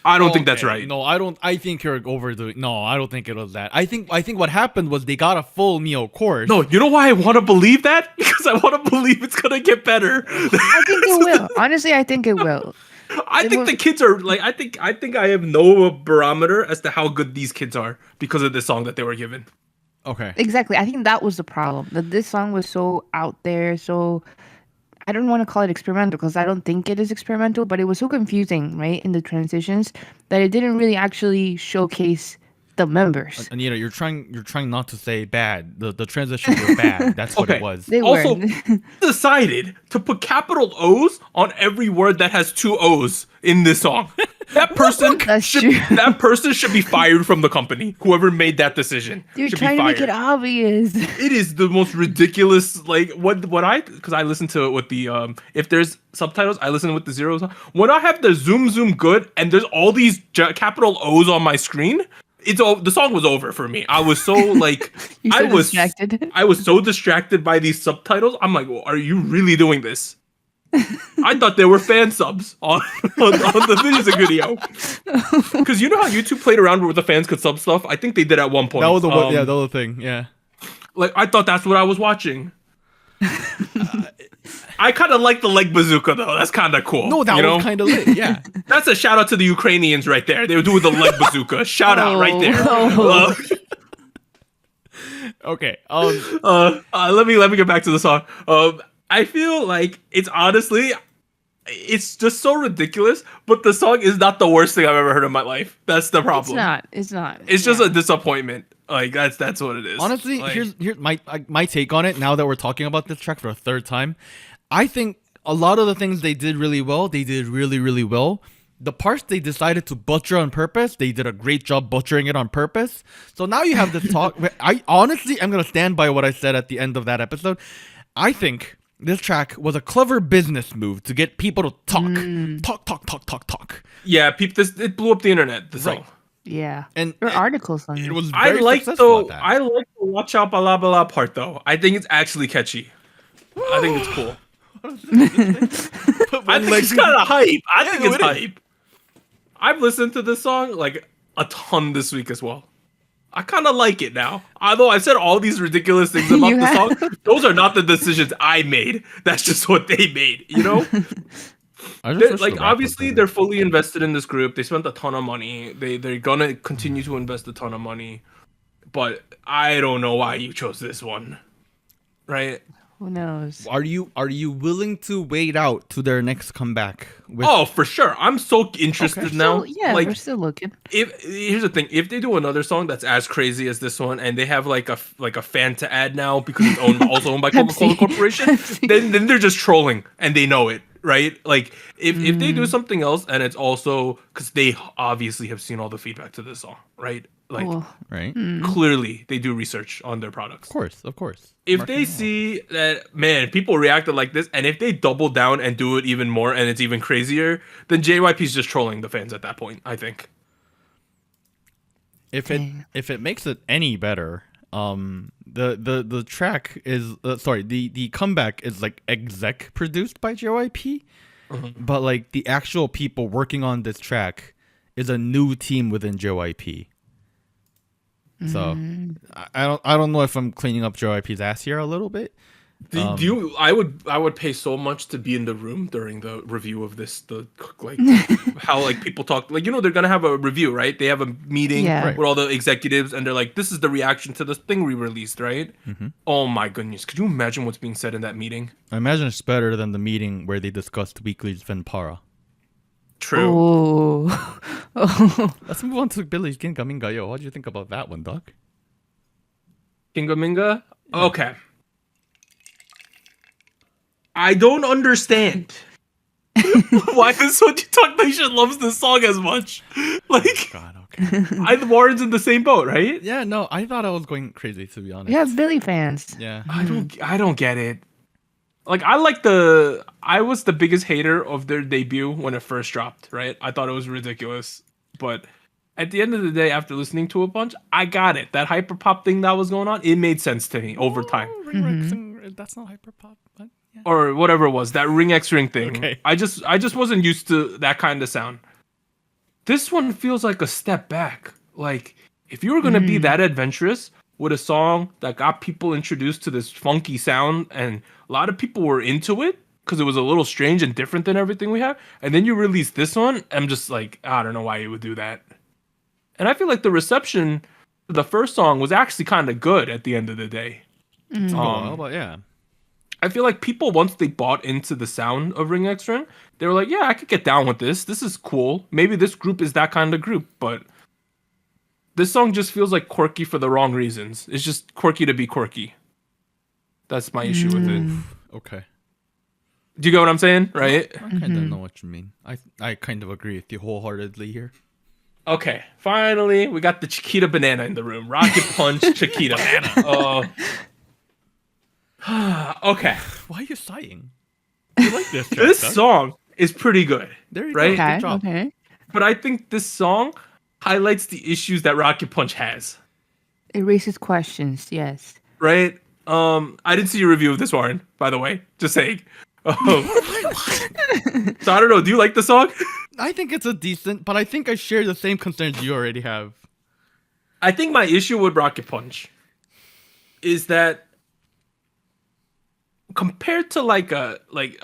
I don't think that's right. No, I don't. I think you're overdoing. No, I don't think it was that. I think what happened was they got a full meal course. No, you know why I want to believe that? Because I want to believe it's gonna get better. I think it will. Honestly, I think it will. I think the kids are like. I think I have no barometer as to how good these kids are because of this song that they were given. Okay. Exactly. I think that was the problem. That this song was so out there, so I don't want to call it experimental because I don't think it is experimental, but it was so confusing, right, in the transitions that it didn't really actually showcase the members. Anita, you're trying not to say bad. The transitions were bad. That's what it was. They Also, were. decided to put capital O's on every word that has 2 O's in this song. That person That's true. that person should be fired from the company. Whoever made that decision You're should trying be to fired. make it obvious. It is the most ridiculous. Like because I listen to it with the if there's subtitles, I listen with the zeros. When I have the zoom good and there's all these capital O's on my screen, the song was over for me. I was so like You're so distracted. I was so distracted by these subtitles. I'm like, well, are you really doing this? I thought they were fan subs on the music video. Because you know how YouTube played around where the fans could sub stuff? I think they did at one point. That was the one. Yeah, that was the thing. Yeah. Like I thought that's what I was watching. I kind of like the leg bazooka though. That's kind of cool. No, that was kind of lit. Yeah. That's a shout out to the Ukrainians right there. They were doing the leg bazooka. Shout out right there. Okay. Let me get back to the song. I feel like it's just so ridiculous, but the song is not the worst thing I've ever heard in my life. That's the problem. It's not. It's just a disappointment. Like that's what it is. Honestly, like, here's my take on it. Now that we're talking about this track for a third time, I think a lot of the things they did really well. They did really, really well. The parts they decided to butcher on purpose, they did a great job butchering it on purpose. So now you have this talk. I'm gonna stand by what I said at the end of that episode. I think this track was a clever business move to get people to talk. Yeah, it blew up the internet. The song. Right. Yeah. And there are articles on it it. was very I like successful at that. I like the watch out blah blah part though. I think it's actually catchy. I think it's cool. I think it's kind of hype. I think it's hype. I've listened to this song like a ton this week as well. I kind of like it now. Although I said all these ridiculous things about the song, those are not the decisions I made. That's just what they made, you know? Like obviously they're fully invested in this group. They spent a ton of money. They're gonna continue to invest a ton of money. But I don't know why you chose this one. Right? Who knows? Are you willing to wait out to their next comeback? Oh, for sure. I'm so interested now. Yeah, like, we're still looking. Here's the thing: if they do another song that's as crazy as this one, and they have like a Fanta ad now because it's also owned by Coca-Cola Corporation, then they're just trolling and they know it, right? Like if they do something else and it's also because they obviously have seen all the feedback to this song, right? like right. clearly they do research on their products. Of course. If they see that, man, people reacted like this, and if they double down and do it even more and it's even crazier, then JYP's just trolling the fans at that point, I think. If it makes it any better, the track is the comeback is like exec produced by JYP, but like the actual people working on this track is a new team within JYP. So I don't know if I'm cleaning up JYP's ass here a little bit. I would pay so much to be in the room during the review of this, how like people talk, like, they're gonna have a review, right? They have a meeting with all the executives, and they're like, this is the reaction to this thing we released, right? Oh my goodness, could you imagine what's being said in that meeting? I imagine it's better than the meeting where they discussed Weekly's Venpara. True. Let's move on to Billy's Ginga Yo. What do you think about that one, Doc? Ginga? Okay. I don't understand why the SojuTalk Nation loves this song as much. Like, God, okay. Warren's in the same boat, right? Yeah, no, I thought I was going crazy, to be honest. Yeah, Billy fans. Yeah. I don't get it. Like, I was the biggest hater of their debut when it first dropped, right? I thought it was ridiculous. But at the end of the day, after listening to a bunch, I got it. That hyperpop thing that was going on, it made sense to me over time. That's not hyperpop, but yeah. Or whatever it was, that Ring X Ring thing. Okay. I just wasn't used to that kind of sound. This one feels like a step back. Like, if you were going to be that adventurous with a song that got people introduced to this funky sound, and a lot of people were into it because it was a little strange and different than everything we have, and then you release this one, I'm just like, I don't know why you would do that. And I feel like the reception to the first song was actually kind of good at the end of the day. But yeah. I feel like people, once they bought into the sound of Ring X Ring, they were like, yeah, I could get down with this. This is cool. Maybe this group is that kind of group, but this song just feels like quirky for the wrong reasons. It's just quirky to be quirky. That's my issue with it. Okay. Do you get what I'm saying? Right? I kind of know what you mean. I kind of agree with you wholeheartedly here. Okay. Finally, we got the Chiquita Banana in the room. Rocket Punch Chiquita Banana. Okay. Why are you sighing? You like this track, This song is pretty good. There you right? go. Good job. Okay. But I think this song highlights the issues that Rocket Punch has. It raises questions, yes. Right? I didn't see your review of this, Warren, by the way. Just saying. So I don't know. Do you like the song? I think it's a decent, but I think I share the same concerns you already have. I think my issue with Rocket Punch is that compared to like a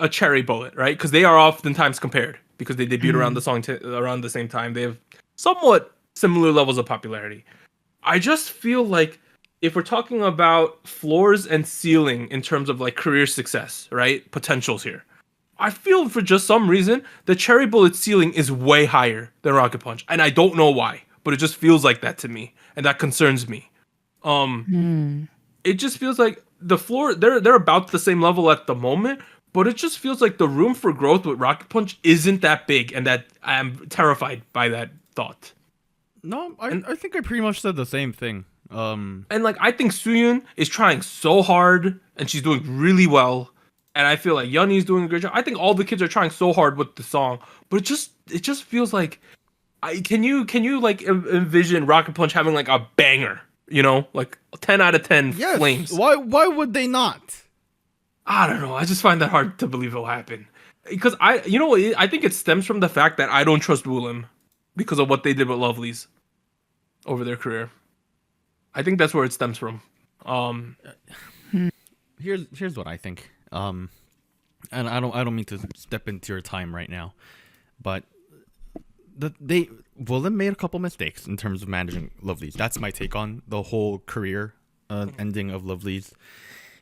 Cherry Bullet, right? Because they are oftentimes compared because they debuted around the song around the same time. They have somewhat similar levels of popularity. I just feel like if we're talking about floors and ceiling in terms of like career success, right? Potentials here. I feel for just some reason the Cherry Bullet ceiling is way higher than Rocket Punch, and I don't know why, but it just feels like that to me, and that concerns me. It just feels like the floor they're about the same level at the moment, but it just feels like the room for growth with Rocket Punch isn't that big, and that I'm terrified by that thought. No, I think I pretty much said the same thing. And like I think Sooyoon is trying so hard, and she's doing really well. And I feel like Yeonni's doing a great job. I think all the kids are trying so hard with the song, but it just feels like, can you like envision Rocket Punch having like a banger, like 10 out of 10 flames? Why would they not? I don't know. I just find that hard to believe it'll happen, because I think it stems from the fact that I don't trust Woolim because of what they did with Lovelyz over their career. I think that's where it stems from. Here's what I think. And I don't mean to step into your time right now, but Woolim made a couple mistakes in terms of managing Lovelyz. That's my take on the whole career ending of Lovelyz.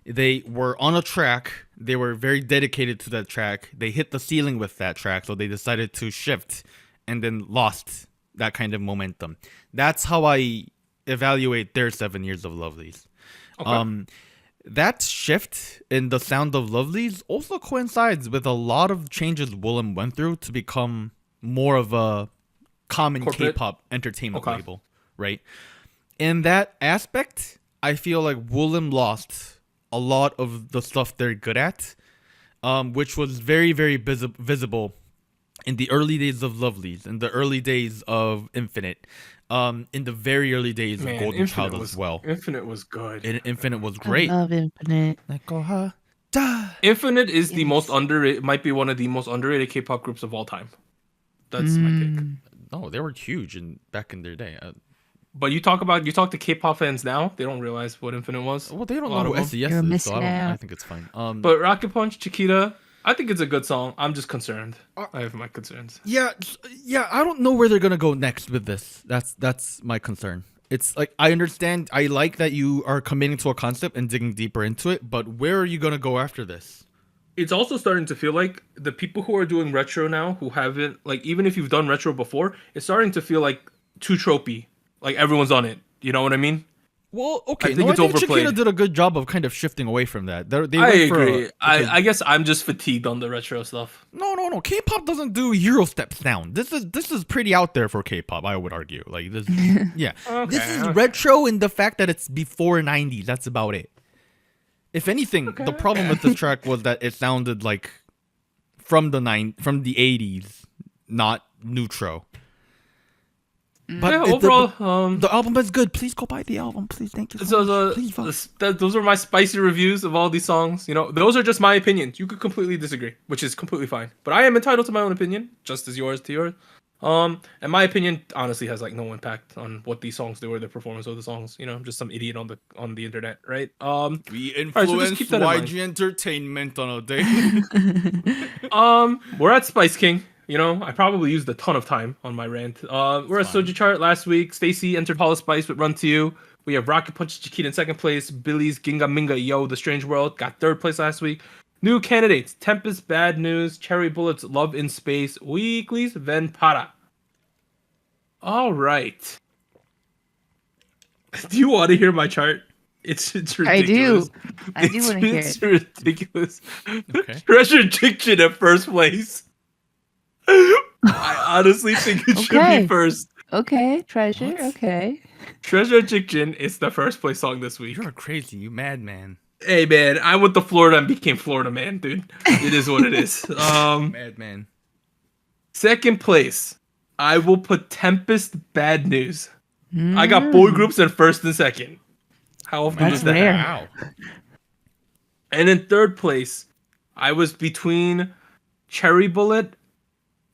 They were on a track. They were very dedicated to that track. They hit the ceiling with that track, so they decided to shift and then lost that kind of momentum. That's how I evaluate their 7 years of Lovelyz. Okay. That shift in the sound of Lovelyz also coincides with a lot of changes Woolim went through to become more of a common corporate K-pop entertainment label, right? in that aspect, I feel like Woollim lost a lot of the stuff they're good at, which was very, very visible in the early days of Lovelyz, in the early days of Infinite, in the very early days of Golden Infinite Child as well. Infinite was good. Infinite was great. I love Infinite. Infinite is the most underrated, might be one of the most underrated K-pop groups of all time. That's my pick. No, they were huge back in their day. But you talk to K-pop fans now, they don't realize what Infinite was. Well, they don't know who SES is, so I think it's fine. But Rocket Punch, Chiquita, I think it's a good song. I'm just concerned. I have my concerns. Yeah. I don't know where they're gonna go next with this. That's my concern. It's like, I understand. I like that you are committing to a concept and digging deeper into it, but where are you gonna go after this? It's also starting to feel like the people who are doing retro now, who haven't, like, even if you've done retro before, it's starting to feel like too tropey. Like, everyone's on it. You know what I mean? Well, okay. I think it's overplayed. Chiquita did a good job of kind of shifting away from that. I agree. I guess I'm just fatigued on the retro stuff. No. K-pop doesn't do Eurostep sound. This is pretty out there for K-pop, I would argue. Like this, yeah. This is retro in the fact that it's before 90s. That's about it. If anything, the problem with this track was that it sounded like from the 80s, not neutro. But yeah, overall, the album is good. Please go buy the album, please. Thank you. Those are my spicy reviews of all these songs. You know, those are just my opinions. You could completely disagree, which is completely fine. But I am entitled to my own opinion, just as yours to yours. And my opinion honestly has like no impact on what these songs do or the performance of the songs. You know, I'm just some idiot on the internet, right? We influence YG Entertainment on a day. We're at Spice King. You know, I probably used a ton of time on my rant. We're at Soju Chart last week. Stacy entered Hollow Spice with Run to You. We have Rocket Punch Chiquita in second place. Billy's Ginga Minga Yo, The Strange World got third place last week. New candidates: Tempest, Bad News, Cherry Bullets, Love in Space, Weekly's Ven Para. All right. Do you want to hear my chart? It's ridiculous. I do want to hear it. It's ridiculous. Okay. Treasure Diction at first place. I honestly think it should be first. Okay, Treasure. What? Okay. Treasure Diction is the first place song this week. You're crazy, you madman. Hey man, I went to Florida and became Florida man, dude. It is what it is. Madman. Second place, I will put Tempest, Bad News. I got boy groups in first and second. How often was that? Rare. Wow. And in third place, I was between Cherry Bullet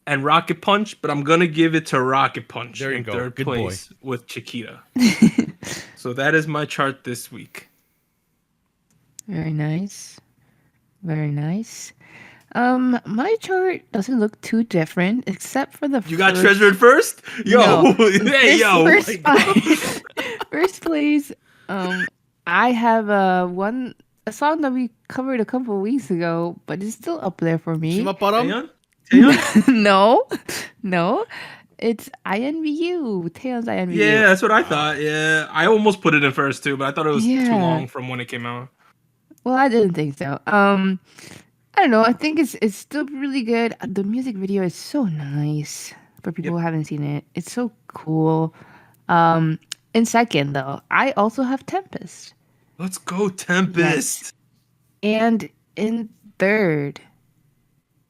and Rocket Punch, but I'm gonna give it to Rocket Punch in third place with Chiquita. So that is my chart this week. Very nice. Very nice. My chart doesn't look too different, except for the You got Treasured first? Yo, no. hey, yo. First place. I have a song that we covered a couple of weeks ago, but it's still up there for me. No. It's INVU. Taeyeon's INVU. Yeah, that's what I thought. Yeah, I almost put it in first too, but I thought it was too long from when it came out. Well, I didn't think so. I don't know. I think it's still really good. The music video is so nice for people who haven't seen it. It's so cool. In second, though, I also have Tempest. Let's go, Tempest. Yes. And in third,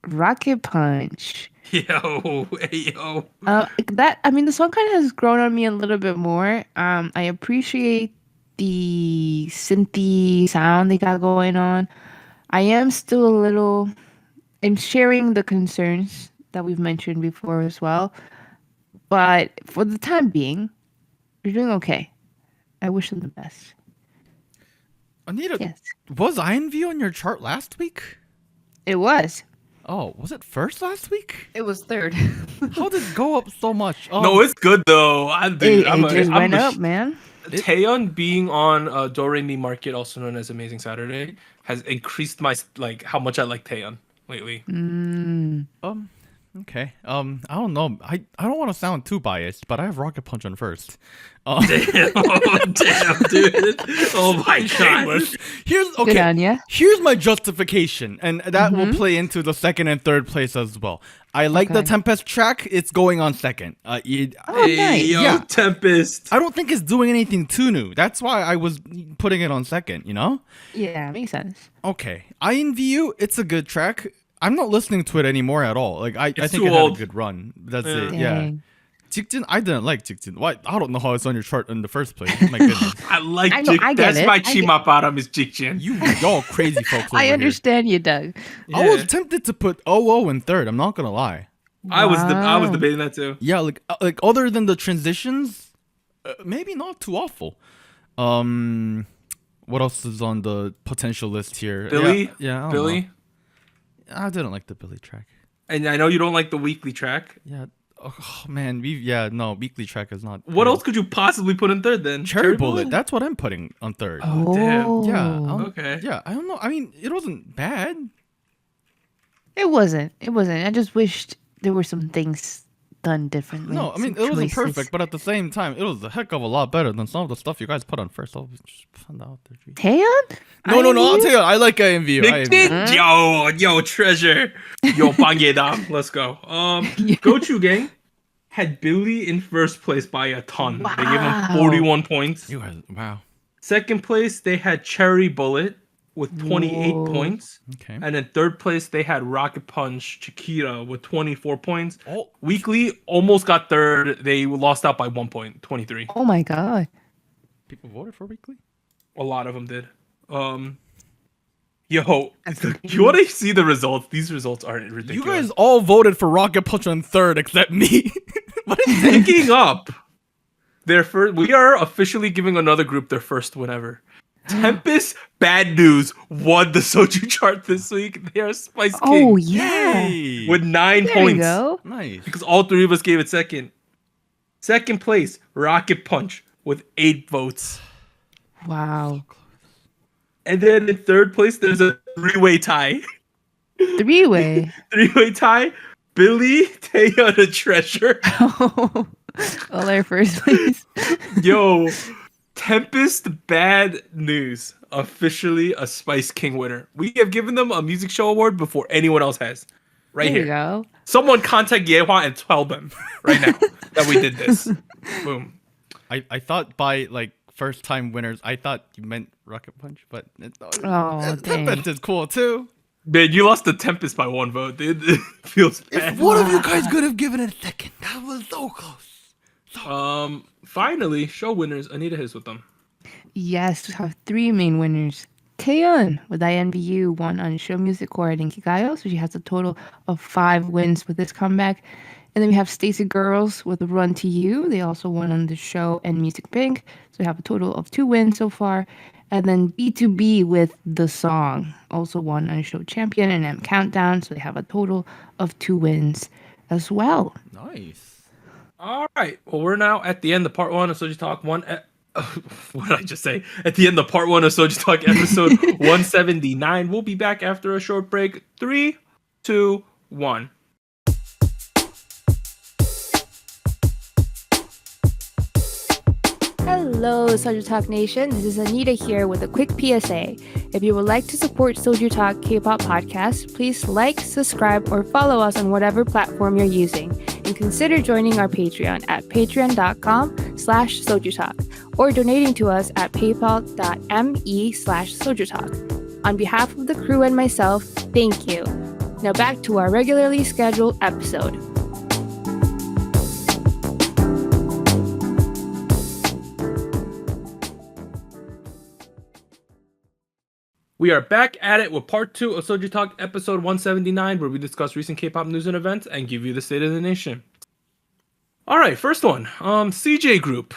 Rocket Punch. Yo. The song kind of has grown on me a little bit more. I appreciate the synthy sound they got going on. I am still I'm sharing the concerns that we've mentioned before as well. But for the time being, you're doing okay. I wish them the best. Anita, yes. Was INVU on your chart last week? It was. Oh, was it first last week? It was third. How did it go up so much? No, it's good though. It just went up, man. Taeyeon being on Do Re Mi Market, also known as Amazing Saturday, has increased my how much I like Taeyeon lately. Okay. I don't know. I don't want to sound too biased, but I have Rocket Punch on first. Damn, dude. Oh my god. Here's my justification, and that will play into the second and third place as well. I like the Tempest track. It's going on second. Nice. Yo, Tempest. I don't think it's doing anything too new. That's why I was putting it on second, you know? Yeah, makes sense. Okay. I Envy You, it's a good track. I'm not listening to it anymore at all. Like I think it old. had a good run. That's it. Dang. Yeah. Jikjin, I didn't like Jikjin. Why? I don't know how it's on your chart in the first place. My goodness. I like I know, I get That's it. my I get- chima bottom is Jikjin. Y'all crazy folks over I here. understand you, Doug. I was tempted to put OO in third. I'm not gonna lie. I was Wow. debating that too. Yeah, like other than the transitions, maybe not too awful. What else is on the potential list here? Billy? Yeah, I don't Billy? know. I didn't like the Billy track. And I know you don't like the weekly track. Yeah. Oh man, weekly track is not. What great. else could you possibly put in third then? Cherry Bullet. That's what I'm putting on third. Oh, damn. Yeah. Okay. Yeah, I don't know. I mean, it wasn't bad. It wasn't. I just wished there were some things done differently. No, I mean, some it wasn't choices. perfect, but at the same time, it was a heck of a lot better than some of the stuff you guys put on first. I'll just put that out there. Gee. Taeyeon? No, I'll tell you, I like AMVU. Yo, treasure. Yo, Bangyedam. Let's go. Gochu Gang had Billy in first place by a ton. They gave him 41 points. You guys, wow. Second place, they had Cherry Bullet with 28 Whoa. points. Okay. And in third place, they had Rocket Punch Chiquita with 24 points. Oh. Weekly almost got third. They lost out by 1 point, 23. Oh my god. People voted for Weekly? A lot of them did. You want to see the results? These results aren't ridiculous. You guys all voted for Rocket Punch on third except me. What is picking up their first. We are officially giving another group their first win ever. Tempest Bad News won the Soju chart this week. They are Spice King. Oh yeah. Yay. With 9 There points. you go. Nice. Because all three of us gave it second. Second place, Rocket Punch with 8 votes. Wow. And then in third place, there's a 3-way tie. 3-way. 3-way tie. Billy, Taeyeon, and Treasure. Well, their first place. Yo, Tempest Bad News. Officially a Spice King winner. We have given them a music show award before anyone else has. Right There here. you go. Someone contact Yehua and tell them right now that we did this. Boom. I thought by like first time winners, I thought you meant Rocket Punch, but Oh, dang. Tempest is cool too. Man, you lost the Tempest by 1 vote, dude. It feels bad. One of you guys could have given it a second. That was so close. Finally, show winners. Anita his with them. Yes, we have 3 main winners. Taeyeon with INVU won on Show Music Award in Kigayo, so she has a total of 5 wins with this comeback. And then we have Stacy Girls with Run to You. They also won on the show and Music Pink, so we have a total of 2 wins so far. And then B2B with The Song also won on Show Champion and M Countdown, so they have a total of 2 wins as well. Nice. All right. Well, we're now at the end of part 1 of SojuTalk 1. What did I just say? At the end of part 1 of SojuTalk episode 179. We'll be back after a short break. 3, 2, 1. Hello, SojuTalk Nation. This is Anita here with a quick PSA. If you would like to support SojuTalk K-pop Podcast, please like, subscribe, or follow us on whatever platform you're using. And consider joining our Patreon at patreon.com/SojuTalk or donating to us at paypal.me/SojuTalk. On behalf of the crew and myself, thank you. Now back to our regularly scheduled episode. We are back at it with part 2 of SojuTalk episode 179, where we discuss recent K-pop news and events and give you the state of the nation. All right, first one. CJ Group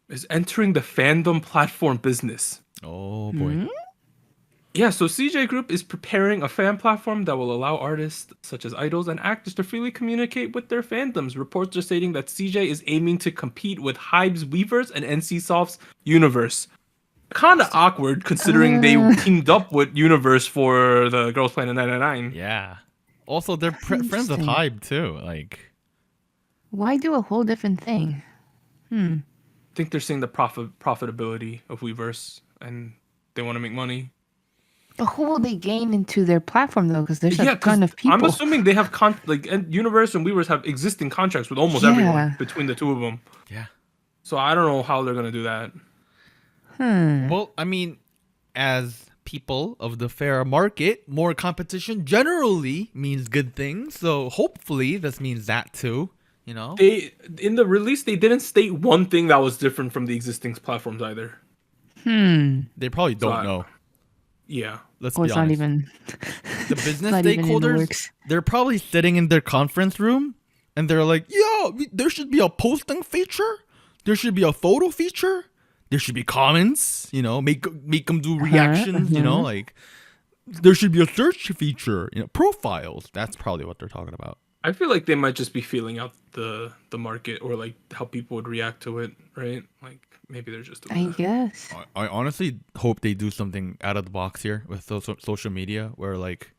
is entering the fandom platform business. Oh boy. Yeah, so CJ Group is preparing a fan platform that will allow artists such as idols and actors to freely communicate with their fandoms. Reports are stating that CJ is aiming to compete with Hybe's Weverse and NCSoft's Universe. Kind of awkward considering they teamed up with Universe for the Girls Planet 999. Yeah. Also, they're friends with Interesting. Hybe too. Like, Why do a whole different thing? I think they're seeing the profitability of Weverse and they want to make money. But who will they gain into their platform though? Because there's a ton of people. I'm assuming they have and Universe and Weverse have existing contracts with almost everyone between the two of them. Yeah. So I don't know how they're gonna do that. Well, I mean, as people of the fair market, more competition generally means good things. So hopefully this means that too. You know, In the release they didn't state one thing that was different from the existing platforms either. They probably don't know. Yeah. Let's be honest. Not even The business stakeholders, they're probably sitting in their conference room and they're like, yeah, there should be a posting feature. There should be a photo feature. There should be comments, you know, make them do reactions, you know, like there should be a search feature, you know, profiles. That's probably what they're talking about. I feel like they might just be feeling out the market or like how people would react to it, right? Like maybe they're just doing that. guess. I honestly hope they do something out of the box here with social media, where like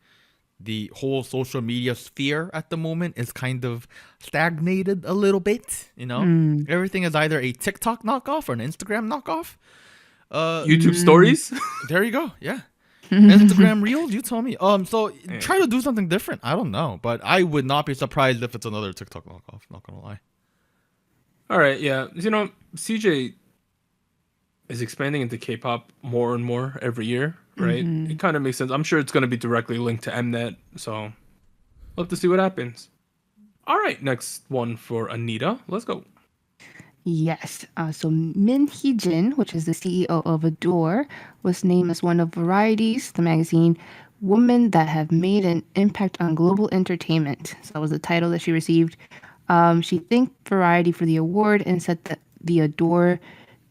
the whole social media sphere at the moment is kind of stagnated a little bit. You know, everything is either a TikTok knockoff or an Instagram knockoff. YouTube stories. There you go. Yeah. Instagram Reels, you tell me. So try to do something different. I don't know, but I would not be surprised if it's another TikTok knockoff. Not gonna lie. All right, yeah. You know, CJ is expanding into K-pop more and more every year, right? It kind of makes sense. I'm sure it's going to be directly linked to Mnet, so we'll have to see what happens. All right, next one for Anita. Let's go. Yes. So Min Hee-jin, which is the CEO of Adore, was named as one of Variety's, the magazine, Women That Have Made an Impact on Global Entertainment. So that was the title that she received. She thanked Variety for the award and said that the Adore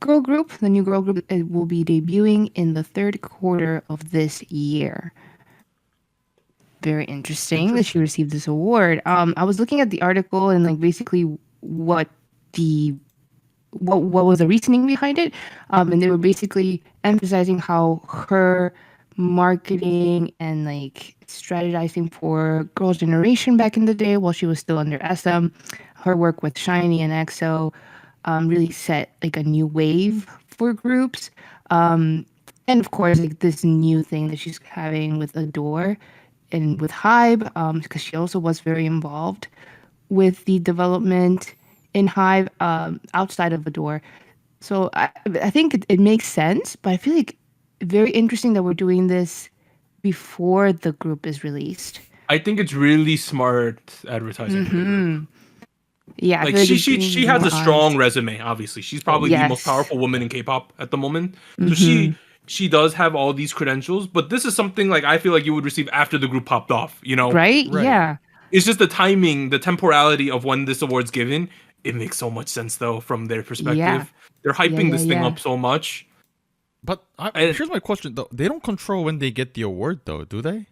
girl group, the new girl group, it will be debuting in the third quarter of this year. Very interesting that she received this award. I was looking at the article and like basically what was the reasoning behind it, and they were basically emphasizing how her marketing and like strategizing for Girls' Generation back in the day while she was still under SM, her work with SHINee and EXO really set like a new wave for groups, and of course like this new thing that she's having with Adore and with HYBE, because she also was very involved with the development in HYBE outside of Adore. So I think it makes sense, but I feel like very interesting that we're doing this before the group is released. I think it's really smart advertising. Yeah, like she has a strong resume. Obviously, she's probably the most powerful woman in K-pop at the moment. So she does have all these credentials, but this is something like I feel like you would receive after the group popped off. You know, right? Yeah. It's just the timing, the temporality of when this award's given. It makes so much sense though from their perspective. Yeah. They're hyping this thing up so much. But here's my question though: they don't control when they get the award, though, do they?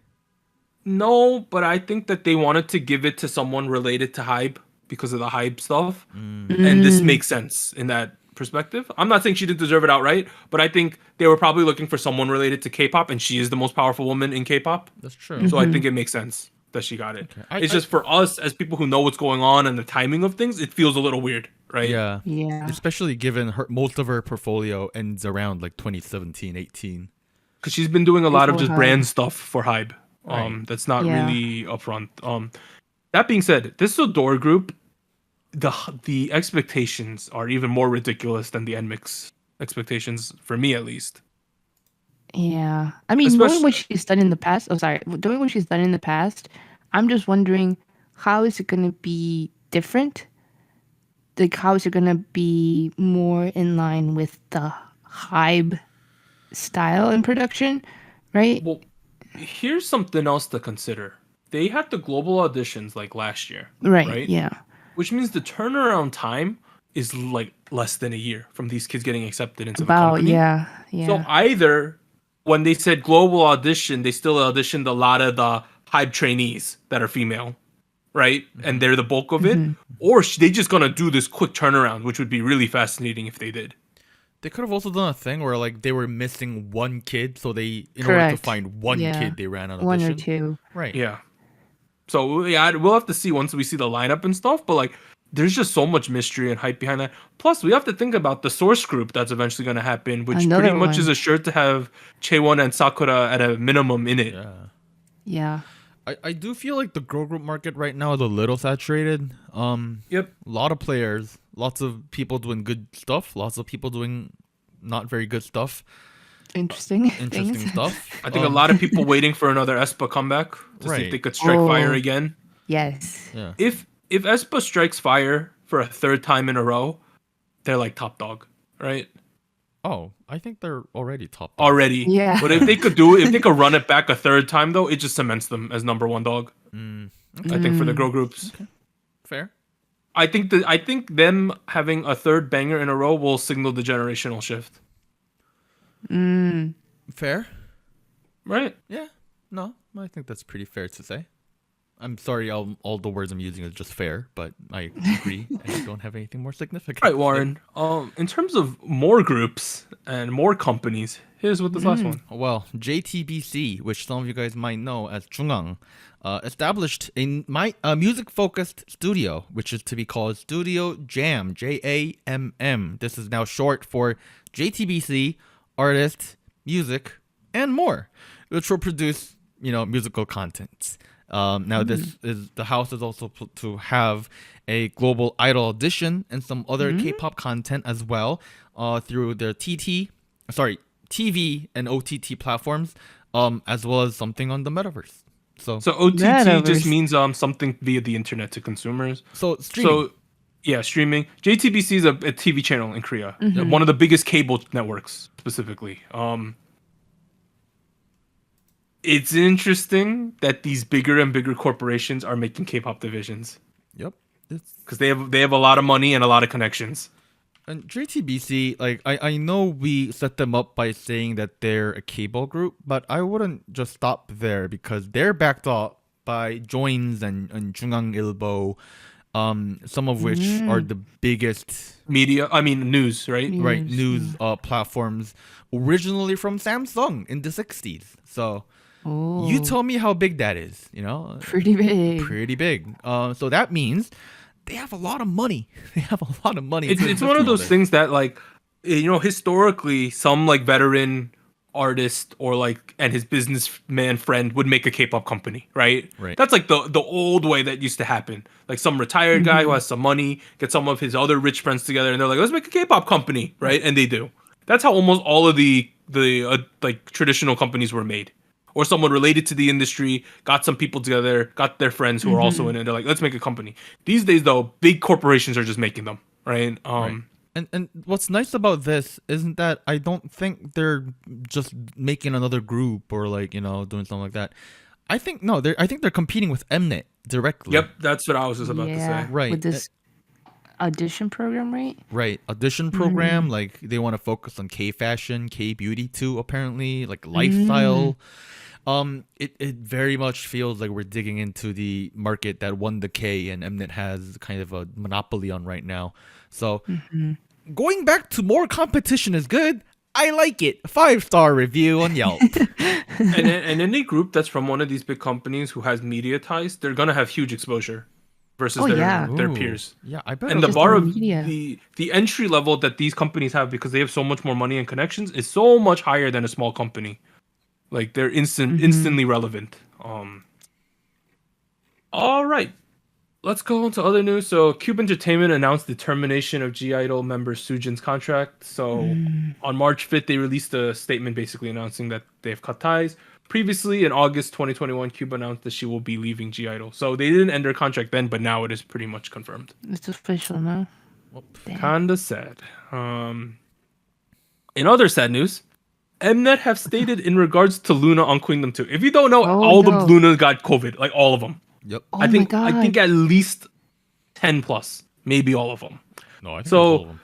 No, but I think that they wanted to give it to someone related to HYBE because of the HYBE stuff, and this makes sense in that perspective. I'm not saying she didn't deserve it outright, but I think they were probably looking for someone related to K-pop, and she is the most powerful woman in K-pop. That's true. So I think it makes sense that she got it. Okay. It's just for us as people who know what's going on and the timing of things, it feels a little weird, right? Yeah. Especially given most of her portfolio ends around like 2017, 18. Because she's been doing a lot of just brand stuff for HYBE. That's not really upfront. That being said, this Adore group, the expectations are even more ridiculous than the NMIXX expectations, for me at least. Yeah. I mean, knowing what she's done in the past, knowing what she's done in the past, I'm just wondering, how is it going to be different? Like, how is it going to be more in line with the HYBE style and production, right? Well, here's something else to consider. They had the global auditions like last year. Right? Yeah. Which means the turnaround time is like less than a year from these kids getting accepted into the company. Yeah. So either when they said global audition, they still auditioned a lot of the HYBE trainees that are female, right? And they're the bulk of it. Or they just gonna do this quick turnaround, which would be really fascinating if they did. They could have also done a thing where like they were missing one kid, so in order to find one kid, they ran an audition. One or two. Right. Yeah. So yeah, we'll have to see once we see the lineup and stuff. But like there's just so much mystery and hype behind that. Plus, we have to think about the source group that's eventually going to happen, which Another pretty much one. is assured to have Chaewon and Sakura at a minimum in it. Yeah. I do feel like the girl group market right now is a little saturated. Yep. A lot of players, lots of people doing good stuff, lots of people doing not very good stuff. Interesting Interesting stuff. I think a lot of people waiting for another aespa comeback to see Right. if they could strike fire again. Yes. Yeah. If aespa strikes fire for a third time in a row, they're like top dog, right? Oh, I think they're already top. Already. Yeah. But if they could run it back a third time though, it just cements them as number one dog. I think for the girl groups. Fair. I think them having a third banger in a row will signal the generational shift. Fair. Right? Yeah. No, I think that's pretty fair to say. I'm sorry, all the words I'm using is just fair, but I agree. I don't have anything more significant. Right, Warren. In terms of more groups and more companies, here's what this last one. Well, JTBC, which some of you guys might know as Jungang, established a music-focused studio, which is to be called Studio Jam, JAMM. This is now short for JTBC, Artist, Music, and More, which will produce, musical content. Now, this is the house is also to have a global idol audition and some other K-pop content as well through their TV and OTT platforms, as well as something on the metaverse. So OTT just means something via the internet to consumers. So streaming. Streaming. JTBC is a TV channel in Korea, one of the biggest cable networks specifically. It's interesting that these bigger and bigger corporations are making K-pop divisions. Yep. Because they have a lot of money and a lot of connections. And JTBC, like I know we set them up by saying that they're a cable group, but I wouldn't just stop there because they're backed up by Joins and 중앙일보, some of which are the biggest news, right? Right, news platforms originally from Samsung in the 60s. So you tell me how big that is, Pretty big. Pretty big. So that means they have a lot of money. It's one of those things that, like, historically, some like veteran artist or and his businessman friend would make a K-pop company, right? Right. That's like the old way that used to happen. Like some retired guy who has some money, get some of his other rich friends together, and they're like, let's make a K-pop company, right? And they do. That's how almost all of the traditional companies were made. Or someone related to the industry got some people together, got their friends who are also in it. They're like, let's make a company. These days, though, big corporations are just making them, right? Right. And what's nice about this isn't that I don't think they're just making another group or doing something like that. I think they're competing with Mnet directly. Yep, that's what I was just about to say. Right. With this audition program, right? Right. Audition program, like they want to focus on K-fashion, K-beauty too, apparently, like lifestyle. It very much feels like we're digging into the market that won the K and Mnet has kind of a monopoly on right now. So going back to more competition is good. I like it. 5-star review on Yelp. and any group that's from one of these big companies who has media ties, they're gonna have huge exposure versus their peers. Yeah, I bet. And the Just bar the of media. the entry level that these companies have, because they have so much more money and connections, is so much higher than a small company. Like they're instantly relevant. All right, let's go on to other news. So Cube Entertainment announced the termination of G-Idol member Soojin's contract. So on March 5th, they released a statement basically announcing that they've cut ties. Previously, in August 2021, Cube announced that she will be leaving G-Idol. So they didn't end their contract then, but now it is pretty much confirmed. It's official now. Kinda sad. In other sad news, Mnet have stated in regards to Luna on Kingdom 2. If you don't know, all the Luna got COVID, like all of them. Yep. I think at least 10 plus, maybe all of them. No, I think all of them.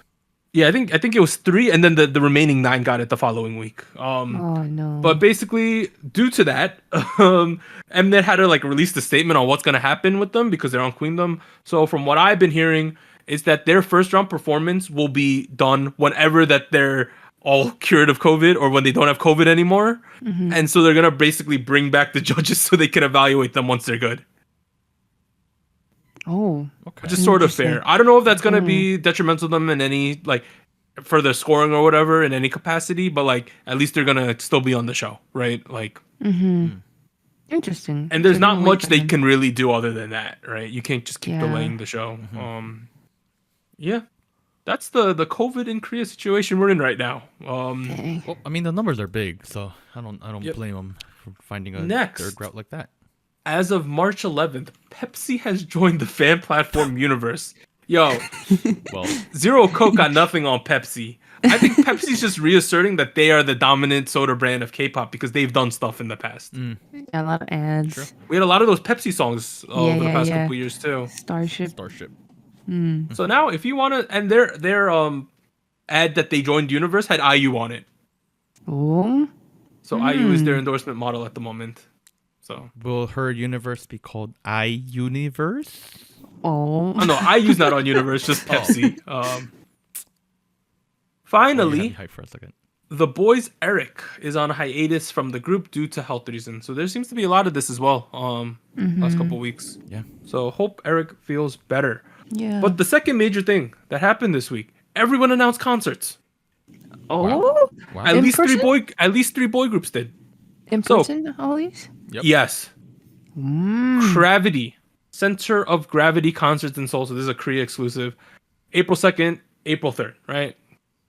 Yeah, I think it was 3, and then the remaining 9 got it the following week. Oh no. But basically, due to that, Mnet had to release the statement on what's gonna happen with them because they're on Queendom. So from what I've been hearing, is that their first round performance will be done whenever that they're all cured of COVID or when they don't have COVID anymore. And so they're gonna basically bring back the judges so they can evaluate them once they're good. Oh, Okay. which is sort of fair. I don't know if that's going to be detrimental to them in any, like, for their scoring or whatever in any capacity, but, like, at least they're going to still be on the show, right? Like, interesting. and there's So not we'll much wait they for can really do other than that, right? You can't just keep Yeah. delaying the show. Yeah. That's the COVID in Korea situation we're in right now. Dang. Well, I mean, the numbers are big, so I don't Yep. blame them for finding a Next. third route like that. As of March 11th, Pepsi has joined the fan platform universe. Yo, Well, Zero Coke got nothing on Pepsi. I think Pepsi's just reasserting that they are the dominant soda brand of K-pop because they've done stuff in the past. A lot of ads. We had a lot of those Pepsi songs over the yeah, past yeah. couple years too. Starship. Starship. So now, if you want to, and their ad that they joined Universe had IU on it. Oh, So IU is their endorsement model at the moment. So Will her universe be called iUniverse? oh. no, IU's not on Universe, just Pepsi. Finally, Hype for a second. the boys Eric is on hiatus from the group due to health reasons. So there seems to be a lot of this as well. Last couple weeks. Yeah. So hope Eric feels better. Yeah. But the second major thing that happened this week, everyone announced concerts. oh, Wow. At In least person? at least three boy groups did. in So- person, all these. Yep. Yes. Gravity, Center of Gravity concerts in Seoul. So this is a Korea exclusive. April 2nd, April 3rd, right?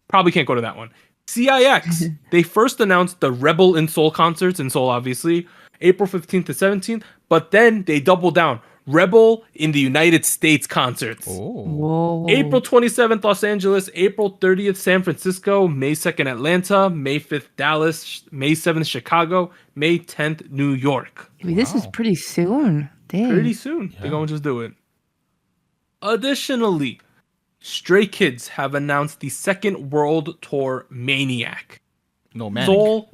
Probably can't go to that one. CIX, they first announced the Rebel in Seoul concerts in Seoul, obviously, April 15th to 17th. But then they doubled down. Rebel in the United States concerts. Oh. Whoa. April 27th, Los Angeles. April 30th, San Francisco. May 2nd, Atlanta. May 5th, Dallas. May 7th, Chicago. May 10th, New York. Wait, this is pretty soon. Dang. Pretty soon. They're going to just do it. Additionally, Stray Kids have announced the second world tour, Maniac. No, man. Seoul.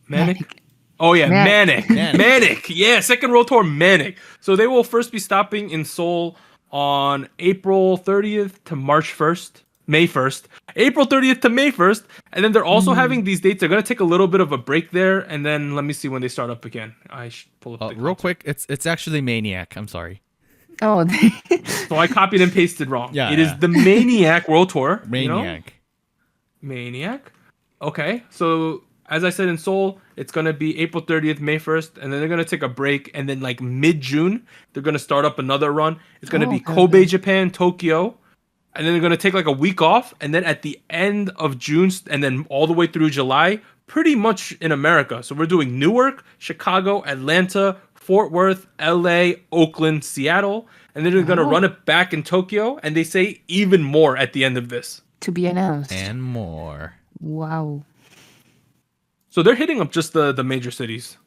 Manic? Oh, yeah, Manic. Manic. Yeah, second world tour, Manic. So they will first be stopping in Seoul on April 30th to March 1st. May 1st. April 30th to May 1st. And then they're also having these dates. They're going to take a little bit of a break there. And then let me see when they start up again. I should pull up the Real quick, it's actually Maniac. I'm sorry. Oh, So I copied and pasted wrong. Yeah, It is yeah. the Maniac World Tour. you know? Maniac. Maniac. Okay. So as I said in Seoul, it's going to be April 30th, May 1st. And then they're going to take a break. And then like mid-June, they're going to start up another run. It's going to be okay, Kobe, Japan, Tokyo. And then they're going to take like a week off. And then at the end of June and then all the way through July, pretty much in America. So we're doing Newark, Chicago, Atlanta, Fort Worth, LA, Oakland, Seattle. And then they're going to run it back in Tokyo. And they say even more at the end of this. to be announced. And more. Wow. So they're hitting up just the major cities.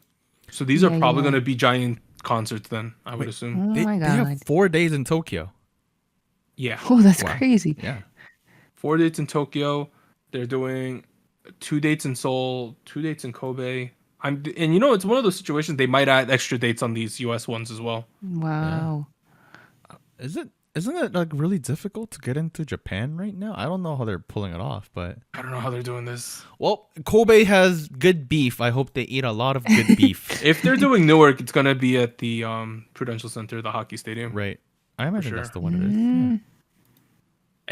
So these are Yeah, probably yeah. going to be giant concerts then, I would assume. Oh They, my they have god. 4 days in Tokyo. Yeah. Oh, that's Wow. crazy. Yeah. 4 dates in Tokyo. They're doing 2 dates in Seoul, 2 dates in Kobe. And you know, it's one of those situations they might add extra dates on these US ones as well. Wow. Isn't it like really difficult to get into Japan right now? I don't know how they're pulling it off, but I don't know how they're doing this. well, Kobe has good beef. I hope they eat a lot of good beef. If they're doing Newark, it's going to be at the Prudential Center, the hockey stadium. Right. I imagine sure. that's the one it is. Yeah.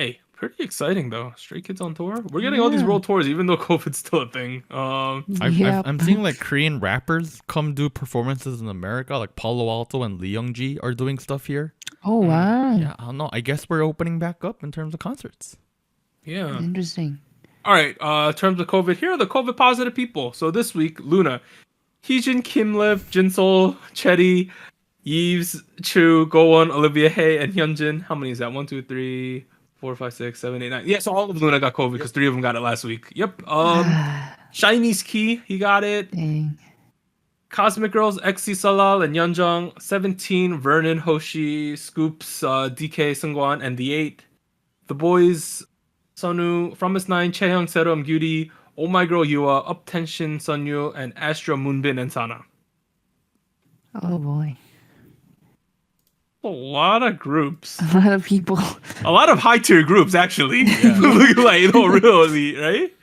Hey, pretty exciting though. Stray Kids on tour. We're getting all these world tours, even though COVID's still a thing. I'm seeing like Korean rappers come do performances in America. Like Palo Alto and Lee Young-ji are doing stuff here. Oh, wow. Yeah, I don't know. I guess we're opening back up in terms of concerts. Yeah. Interesting. All right. In terms of COVID, here are the COVID positive people. So this week, Luna, Heejin, Kimlev, Jinsol, Cherry, Yves, Chu, Gowon, Olivia Hae, and Hyunjin. How many is that? 1, 2, 3, 4, 5, 6, 7, 8, 9. Yeah, so all of Luna got COVID because 3 of them got it last week. Yep. Shiny's Key, he got it. Dang. Cosmic Girls, XC Salal and Yeonjung. 17, Vernon, Hoshi, Scoops, DK, Sungwan, and the 8. The Boys, Sonu, From Us 9, Chaehyung, Serum, Gyuri, Oh My Girl Yua, Up Tension, Sunyu, and Astro, Moonbin, and Sana. Oh, boy. A lot of groups. A lot of people. A lot of high tier groups, actually. Like, no, really, right?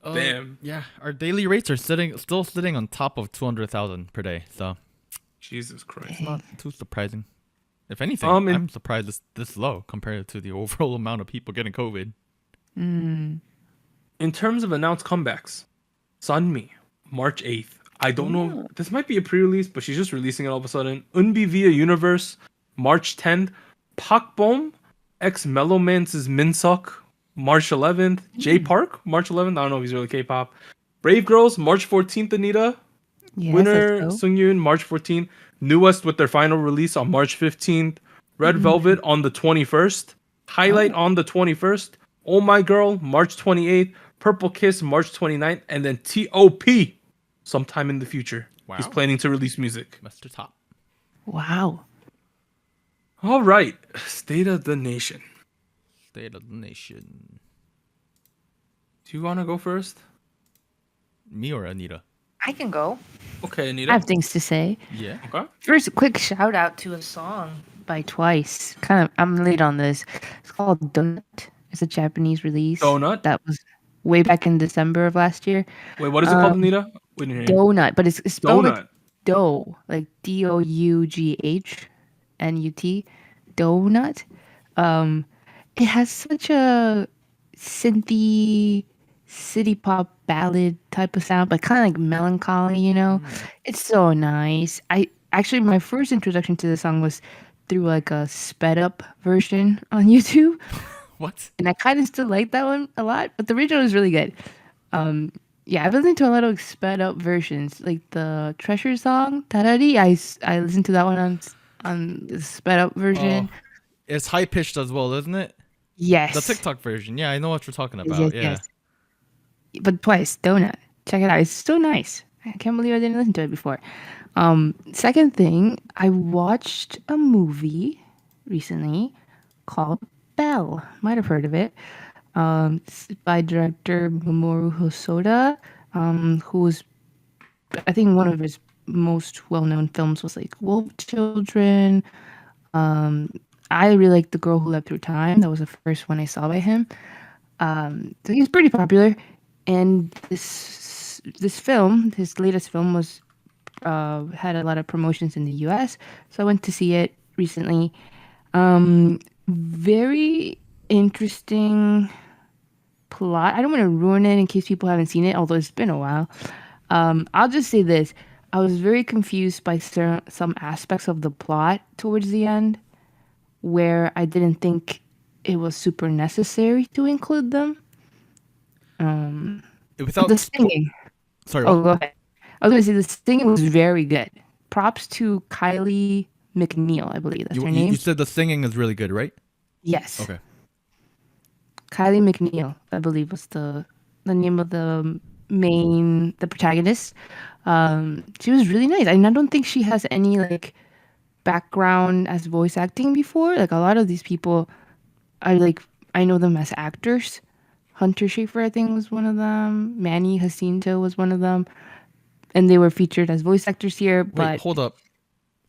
Damn. Yeah, our daily rates are still sitting on top of 200,000 per day. So Jesus Christ. not too surprising. If anything, I'm surprised it's this low compared to the overall amount of people getting COVID. In terms of announced comebacks, Sunmi, March 8th. I don't know. This might be a pre-release, but she's just releasing it all of a sudden. Eunbi via Universe, March 10th. Pakbom, ex-Mellowman's Minsuk, March 11th. J Park, March 11th. I don't know if he's really K-pop. Brave Girls, March 14th, Anita. Yes, Winner, Seungyoon, March 14th. Newest with their final release on March 15th. Red Velvet on the 21st. Highlight on the 21st. Oh My Girl, March 28th. Purple Kiss, March 29th. And then T.O.P. sometime in the future. Wow. He's planning to release music. Mr. Top. Wow. All right. State of the Nation. State of the Nation. Do you want to go first? Me or Anita? I can go. Okay, Anita. I have things to say. Yeah. Okay. First, a quick shout out to a song by Twice. I'm late on this. It's called Donut. It's a Japanese release. Donut? That was way back in December of last year. Wait, what is it called, Anita? We didn't hear you. Donut, but it's spelled Donut. like dough, like DOUGHNUT. Donut. It has such a synthy city pop ballad type of sound, but kind of like melancholy, you know? It's so nice. My first introduction to the song was through like a sped up version on YouTube. What? And I kind of still like that one a lot, but the original is really good. Yeah, I've listened to a lot of sped up versions, like the Treasure song, Tarari. I listened to that one on the sped up version. Oh, it's high pitched as well, isn't it? Yes. The TikTok version. Yeah, I know what you're talking about. Yes. But Twice, Donut. Check it out. It's so nice. I can't believe I didn't listen to it before. Second thing, I watched a movie recently called Belle. Might have heard of it. It's by director Mamoru Hosoda, who's, I think one of his most well-known films was like Wolf Children. I really liked The Girl Who Leapt Through Time. That was the first one I saw by him. So he's pretty popular. And this film, his latest film, was had a lot of promotions in the US. So I went to see it recently. Very interesting plot. I don't want to ruin it in case people haven't seen it, although it's been a while. I'll just say this. I was very confused by some aspects of the plot towards the end, where I didn't think it was super necessary to include them. Without the singing. Sorry. Oh, go ahead. I was going to say the singing was very good. Props to Kylie McNeil, I believe that's her name. You said the singing is really good, right? Yes. Okay. Kylie McNeil, I believe, was the name of the protagonist. She was really nice. And I don't think she has any like background as voice acting before. Like a lot of these people are like, I know them as actors. Hunter Schafer, I think, was one of them. Manny Jacinto was one of them. And they were featured as voice actors here. But wait, hold up.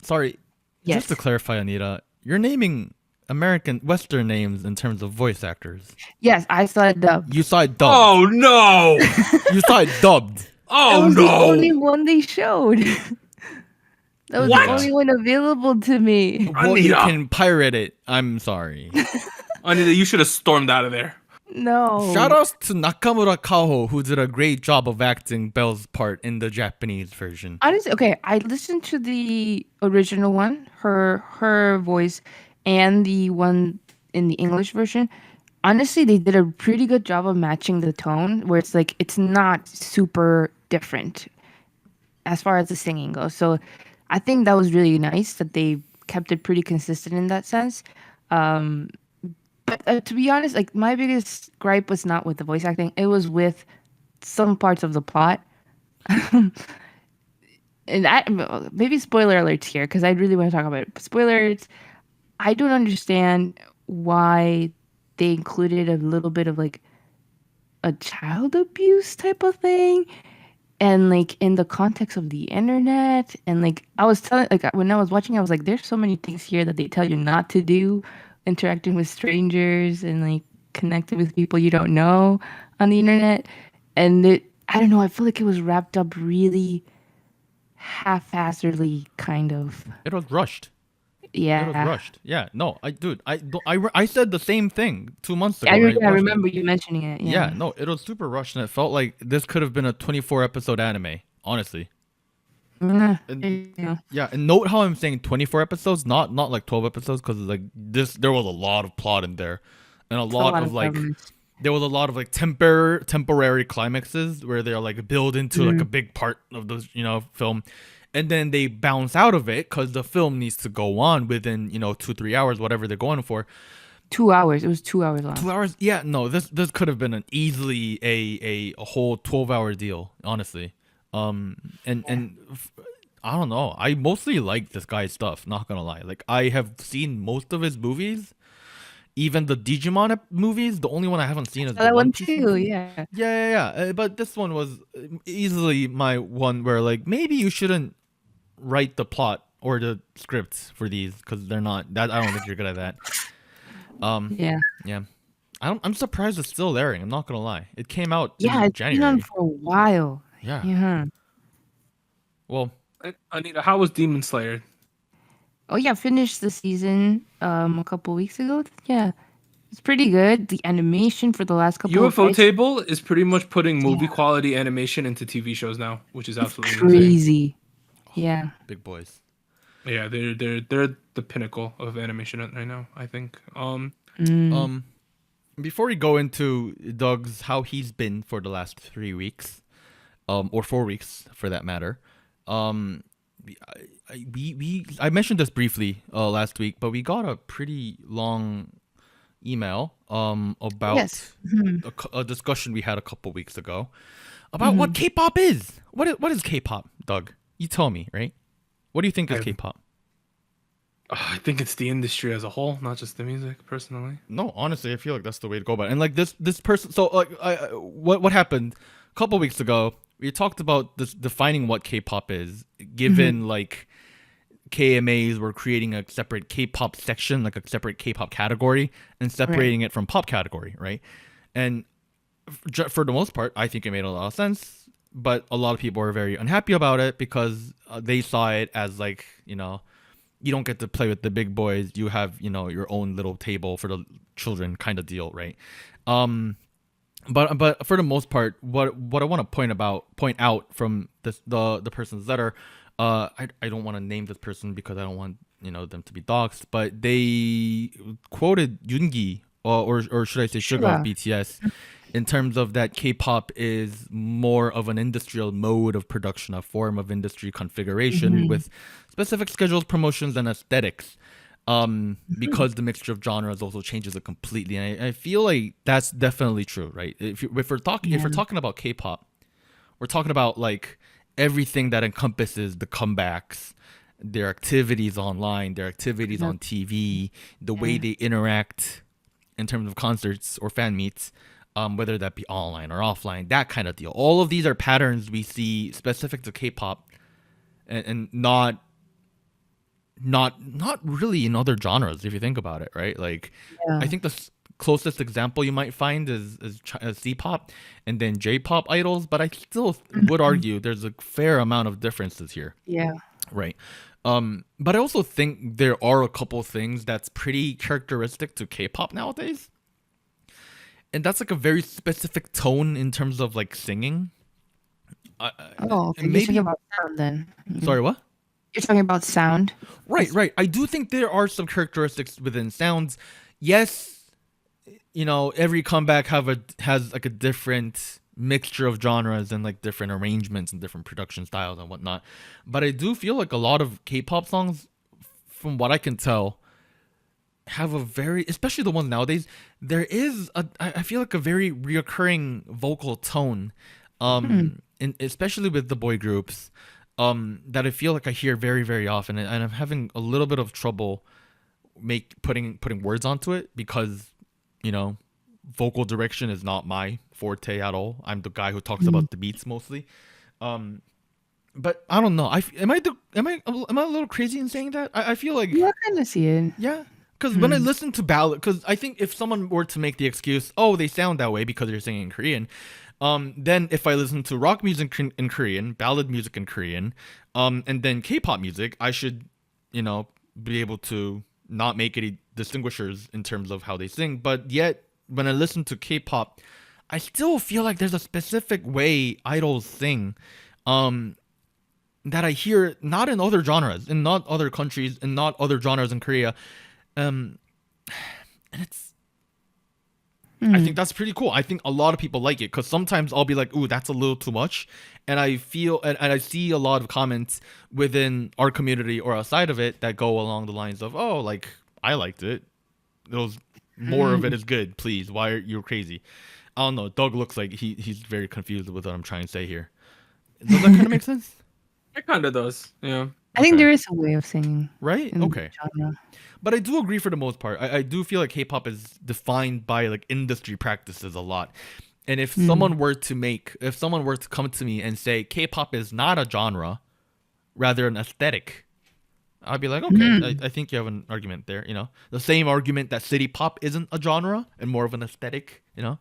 Sorry. Yes. Just to clarify, Anita, you're naming American Western names in terms of voice actors. Yes, I saw it dubbed. You saw it dubbed. Oh no! You saw it dubbed. Oh that was no! the only one they showed. That was What? the only one available to me. Well, you Anita. can pirate it. I'm sorry. Anita, you should have stormed out of there. No. Shout outs to Nakamura Kaho, who did a great job of acting Belle's part in the Japanese version. Honestly, okay, I listened to the original one, her voice, and the one in the English version. Honestly, they did a pretty good job of matching the tone, where it's like it's not super different as far as the singing goes. So I think that was really nice that they kept it pretty consistent in that sense. But to be honest, like my biggest gripe was not with the voice acting; it was with some parts of the plot. And maybe spoiler alerts here because I really want to talk about it. Spoiler alerts. I don't understand why they included a little bit of like a child abuse type of thing, and like in the context of the internet. And like I was telling, like when I was watching, I was like, there's so many things here that they tell you not to do. Interacting with strangers and like connecting with people you don't know on the internet. And I don't know, I feel like it was wrapped up really haphazardly, kind of. It was rushed. Yeah. It was rushed. Yeah. No, I said the same thing 2 months ago. I remember you mentioning it. Yeah. No, it was super rushed, and it felt like this could have been a 24 episode anime. Honestly. And, yeah, and note how I'm saying 24 episodes, not like 12 episodes, because like this, there was a lot of plot in there, and a lot of like. There was a lot of like temporary climaxes where they're like build into like a big part of the film, and then they bounce out of it because the film needs to go on within 2-3 hours, whatever they're going for. 2 hours. It was 2 hours long. 2 hours. Yeah. No. This could have been an easily a whole 12-hour deal. Honestly. And I don't know. I mostly like this guy's stuff. Not gonna lie. Like I have seen most of his movies. Even the Digimon movies, the only one I haven't seen is that the one too. Yeah. Yeah. But this one was easily my one where like maybe you shouldn't write the plot or the scripts for these because they're not. That I don't think you're good at that. Yeah. I'm surprised it's still airing. I'm not gonna lie. It came out in January. It's been on for a while. Yeah. Well, Anita, how was Demon Slayer? Oh yeah, finished the season a couple weeks ago. Yeah, it's pretty good. The animation for the last couple UFO of Table is pretty much putting movie quality animation into TV shows now, which is absolutely crazy. Yeah, big boys. Yeah, they're the pinnacle of animation right now, I think. Before we go into Doug's how he's been for the last 3 weeks, or 4 weeks for that matter, I mentioned this briefly last week, but we got a pretty long email about a discussion we had a couple weeks ago about what K-pop is. What is K-pop, Doug? You tell me, right? What do you think is K-pop? I think it's the industry as a whole, not just the music. Personally, no, honestly, I feel like that's the way to go about it. And like this person, so like, what happened a couple weeks ago? We talked about this defining what K-pop is, given like KMAs were creating a separate K-pop section, like a separate K-pop category, and separating it from pop category, right? And for the most part, I think it made a lot of sense, but a lot of people are very unhappy about it because they saw it as like, you don't get to play with the big boys. You have, your own little table for the children kind of deal, right? But for the most part, what I want to point out from the person's letter, I don't want to name this person because I don't want them to be doxxed, but they quoted Yoongi or should I say Suga of BTS in terms of that K-pop is more of an industrial mode of production, a form of industry configuration with specific schedules, promotions, and aesthetics. Because the mixture of genres also changes it completely, and I feel like that's definitely true, right? If we're talking about K-pop, we're talking about like everything that encompasses the comebacks, their activities online, their activities on TV, the way they interact in terms of concerts or fan meets, whether that be online or offline, that kind of deal. All of these are patterns we see specific to K-pop, and not really in other genres if you think about it, right? Like I think the closest example you might find is C-pop and then J-pop idols, but I still would argue there's a fair amount of differences here. Yeah. Right. But I also think there are a couple things that's pretty characteristic to K-pop nowadays. And that's like a very specific tone in terms of like singing. Maybe you're talking about sound then. Sorry, what? You're talking about sound? Right. I do think there are some characteristics within sounds. Yes, every comeback has like a different mixture of genres and like different arrangements and different production styles and whatnot. But I do feel like a lot of K-pop songs, from what I can tell, have a very, especially the ones nowadays, there is I feel like a very reoccurring vocal tone, and especially with the boy groups. That I feel like I hear very, very often, and I'm having a little bit of trouble putting words onto it because, vocal direction is not my forte at all. I'm the guy who talks about the beats mostly. But I don't know. Am I a little crazy in saying that? I feel like I kind of see it. Yeah. Because when I listen to ballad, because I think if someone were to make the excuse, they sound that way because they're singing in Korean. Then if I listen to rock music in Korean, ballad music in Korean, and then K-pop music, I should, be able to not make any distinguishers in terms of how they sing. But yet, when I listen to K-pop, I still feel like there's a specific way idols sing that I hear not in other genres, in not other countries, and not other genres in Korea. And it's... I think that's pretty cool. I think a lot of people like it because sometimes I'll be like, ooh, that's a little too much. And I feel, and I see a lot of comments within our community or outside of it that go along the lines of, oh, like, I liked it. More of it is good, please. Why are you crazy? I don't know. Doug looks like he's very confused with what I'm trying to say here. Does that kind of make sense? It kind of does, yeah. I think there is a way of singing. Right? Okay. Genre. But I do agree for the most part. I do feel like K-pop is defined by like industry practices a lot. And if someone were to come to me and say K-pop is not a genre, rather an aesthetic, I'd be like, okay, I think you have an argument there, you know? The same argument that city pop isn't a genre and more of an aesthetic, you know?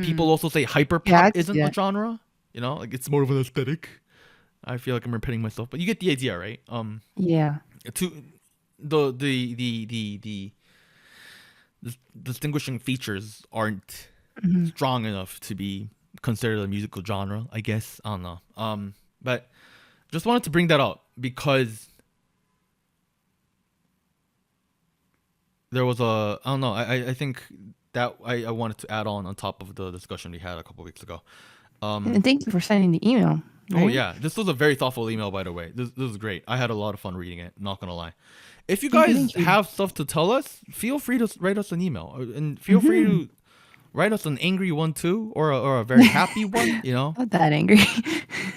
People also say hyper pop isn't a genre, you know? Like it's more of an aesthetic. I feel like I'm repeating myself, but you get the idea, right? Yeah. The distinguishing features aren't strong enough to be considered a musical genre, I guess. I don't know. But just wanted to bring that up because there was I don't know. I think that I wanted to add on top of the discussion we had a couple weeks ago. And thank you for sending the email. Right? Oh yeah, this was a very thoughtful email, by the way. This is great. I had a lot of fun reading it. Not gonna lie. If you guys have stuff to tell us, feel free to write us an email, and feel free to write us an angry one too, or a very happy one. You know, not that angry.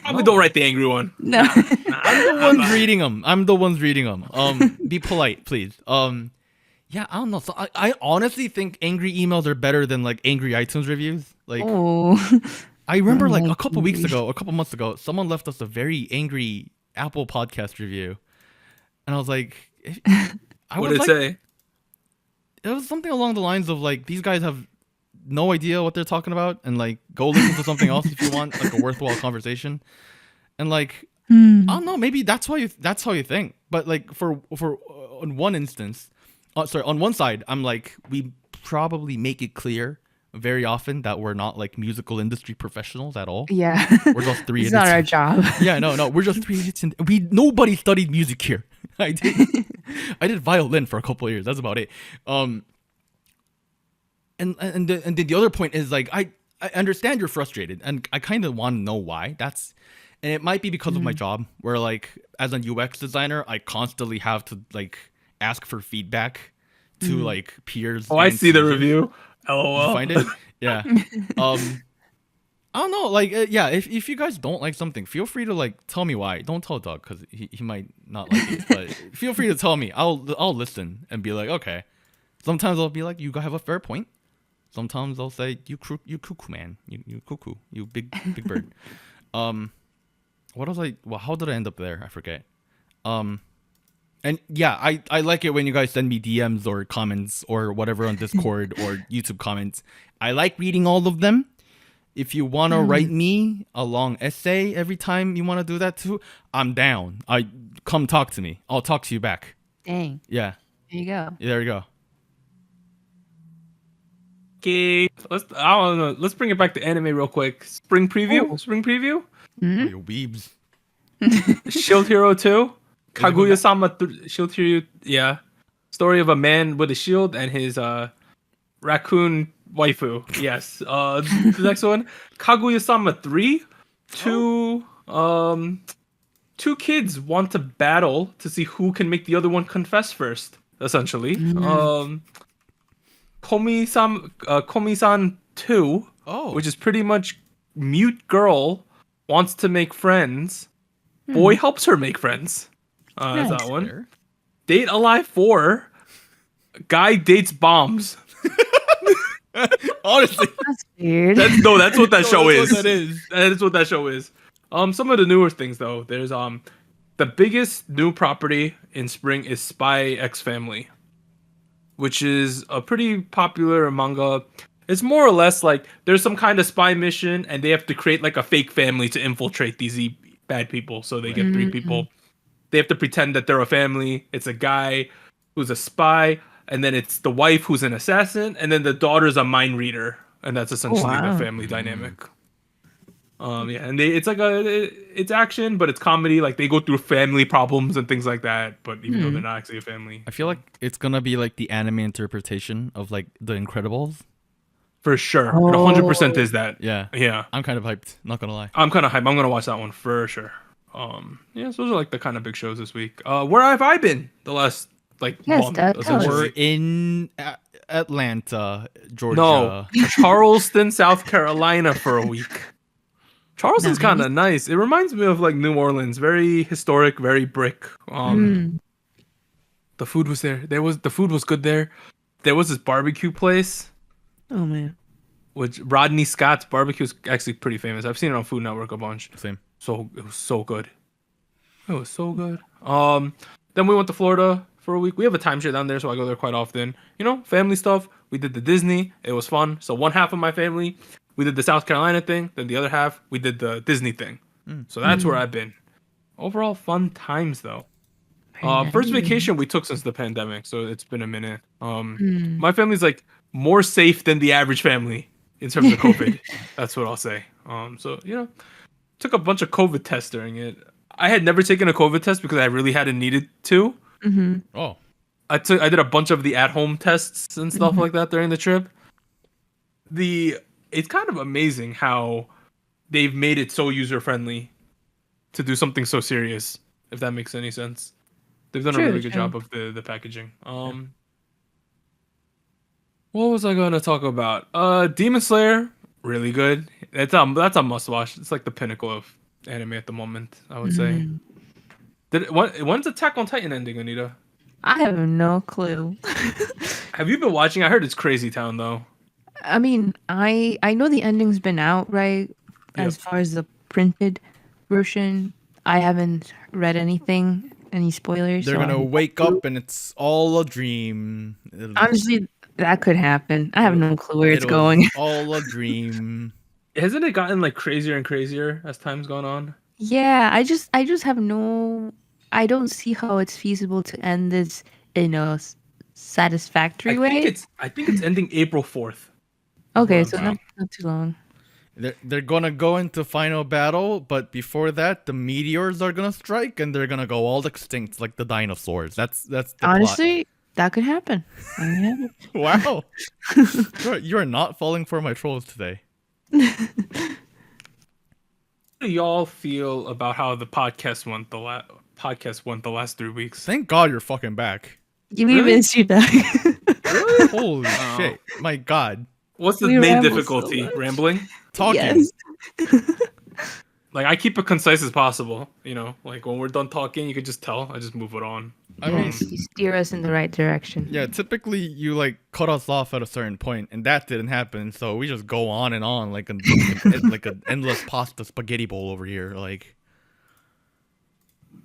Probably don't write the angry one. No, I'm the ones reading them. Be polite, please. Yeah, I don't know. So I honestly think angry emails are better than like angry iTunes reviews. Like, I remember like a couple months ago, someone left us a very angry Apple Podcast review, and I was like, what did it say? It was something along the lines of like, these guys have no idea what they're talking about, and like, go listen to something else if you want like a worthwhile conversation. And like, I don't know, maybe that's how you think. But like for on one instance, on one side, I'm like, we probably make it clear very often that we're not like musical industry professionals at all. Yeah, we're just three idiots. It's not our job. Yeah, no, we're just three idiots. Nobody studied music here. I did violin for a couple of years. That's about it. And the other point is like, I understand you're frustrated, and I kind of want to know why. And it might be because of my job, where like as a UX designer, I constantly have to like ask for feedback to like peers. Oh, I see the review. LOL. You find it? Yeah. I don't know. Like, yeah. If you guys don't like something, feel free to like tell me why. Don't tell Doug because he might not like it. But feel free to tell me. I'll listen and be like, okay. Sometimes I'll be like, you have a fair point. Sometimes I'll say, you cuckoo man, you cuckoo, you big bird. What was I? Well, how did I end up there? I forget. And yeah, I like it when you guys send me DMs or comments or whatever on Discord or YouTube comments. I like reading all of them. If you want to write me a long essay every time you want to do that too, I'm down. Come talk to me. I'll talk to you back. Dang. Yeah. There you go. Yeah, there you go. Okay, let's bring it back to anime real quick. Spring preview. Oh, you weebs. Shield Hero 2. Kaguya-sama Shield Hero. Yeah. Story of a man with a shield and his raccoon waifu. Yes. The next one, Kaguya-sama 3. Two kids want to battle to see who can make the other one confess first, essentially. Komi-san 2, which is pretty much mute girl wants to make friends. Boy helps her make friends. That's that one. Fair. Date Alive 4. Guy dates bombs. Honestly, That's weird. that's what that show is. What that is. That is what that show is. Some of the newer things though. There's the biggest new property in spring is Spy X Family, which is a pretty popular manga. It's more or less like there's some kind of spy mission and they have to create like a fake family to infiltrate these bad people. So they get 3 people. they have to pretend that they're a family. It's a guy who's a spy, and then it's the wife who's an assassin, and then the daughter's a mind reader, and that's essentially the family dynamic. And it's action, but it's comedy. Like they go through family problems and things like that. But even though they're not actually a family, I feel like it's gonna be like the anime interpretation of like The Incredibles. For sure, it 100% is that. Yeah. I'm kind of hyped. Not gonna lie. I'm kind of hyped. I'm gonna watch that one for sure. So those are like the kind of big shows this week. Where have I been the last month? We're in Atlanta, Georgia. No, Charleston, South Carolina for a week. Charleston's kind of nice. It reminds me of like New Orleans, very historic, very brick. The food was there. The food was good there. There was this barbecue place. Oh man. Which Rodney Scott's barbecue is actually pretty famous. I've seen it on Food Network a bunch. Same. So it was so good. It was so good. Then we went to Florida for a week. We have a timeshare down there, so I go there quite often. Family stuff. We did the Disney. It was fun. So one half of my family, we did the South Carolina thing. Then the other half, we did the Disney thing. So that's where I've been. Overall, fun times though. First vacation we took since the pandemic, so it's been a minute. My family's like more safe than the average family in terms of COVID. That's what I'll say. Took a bunch of COVID tests during it. I had never taken a COVID test because I really hadn't needed to. Oh. I did a bunch of the at-home tests and stuff like that during the trip. It's kind of amazing how they've made it so user-friendly to do something so serious, if that makes any sense. They've done a really good job of the packaging. What was I going to talk about? Demon Slayer, really good. That's a must-watch. It's like the pinnacle of anime at the moment, I would say. When's Attack on Titan ending, Anita? I have no clue. Have you been watching? I heard it's Crazy Town, though. I mean, I know the ending's been out, right? As far as the printed version, I haven't read any spoilers. They're gonna wake up and it's all a dream. Honestly, that could happen. I have no clue where it's going. All a dream. Hasn't it gotten like crazier and crazier as time's gone on? Yeah, I just have no. I don't see how it's feasible to end this in a satisfactory way. I think it's ending April 4th. Okay, so not too long. They're gonna go into final battle, but before that, the meteors are gonna strike and they're gonna go all extinct like the dinosaurs. That's the honestly plot. That could happen. Wow, you're not falling for my trolls today. How do y'all feel about how the podcast went the last 3 weeks? Thank God you're fucking back. We missed you back. Really? Holy shit! My God. What's the main difficulty? So rambling? Talking. Yes. Like, I keep it concise as possible. Like when we're done talking, you could just tell. I just move it on. I mean, you steer us in the right direction. Yeah, typically you like cut us off at a certain point, and that didn't happen. So we just go on and on like an endless pasta spaghetti bowl over here. Like,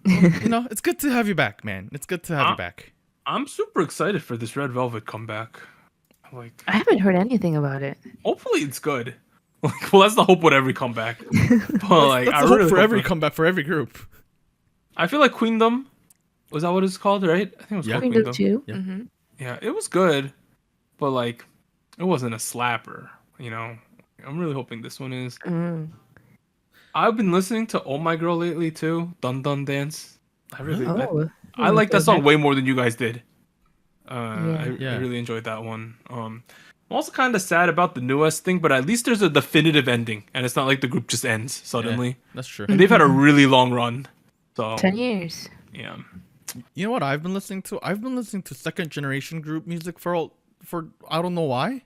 it's good to have you back, man. It's good to have you back. I'm super excited for this Red Velvet comeback. Like, I haven't heard anything about it. Hopefully it's good. Like, well, that's the hope with every comeback. But like, that's the hope for every comeback for every group. I feel like Queendom, was that what it's called, right? I think it was called Queendom 2. Yeah. Mm-hmm. Yeah, it was good, but like, it wasn't a slapper. I'm really hoping this one is. I've been listening to Oh My Girl lately too. Dun Dun Dance. I like that song way more than you guys did. I really enjoyed that one. I'm also kind of sad about the newest thing, but at least there's a definitive ending, and it's not like the group just ends suddenly. Yeah, that's true. And they've had a really long run. So 10 years. Yeah. You know what I've been listening to? I've been listening to second generation group music for I don't know why.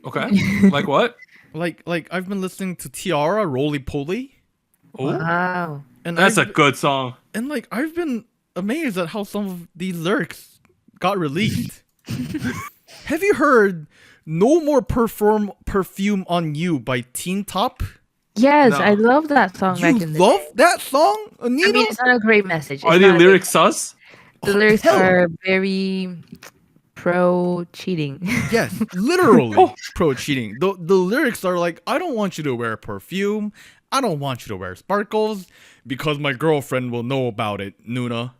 Okay. Like what? Like I've been listening to Tiara, Roly Poly. Oh. Wow. And that's a good song. And like I've been amazed at how some of these lyrics got released. Have you heard No More Perfume on You by Teen Top? Yes, No. I love that song. You love that song, Anita? I mean, it's not a great message. Are the lyrics sus? The lyrics are very pro-cheating. Yes, literally pro-cheating. The lyrics are like, I don't want you to wear perfume. I don't want you to wear sparkles because my girlfriend will know about it, Nuna.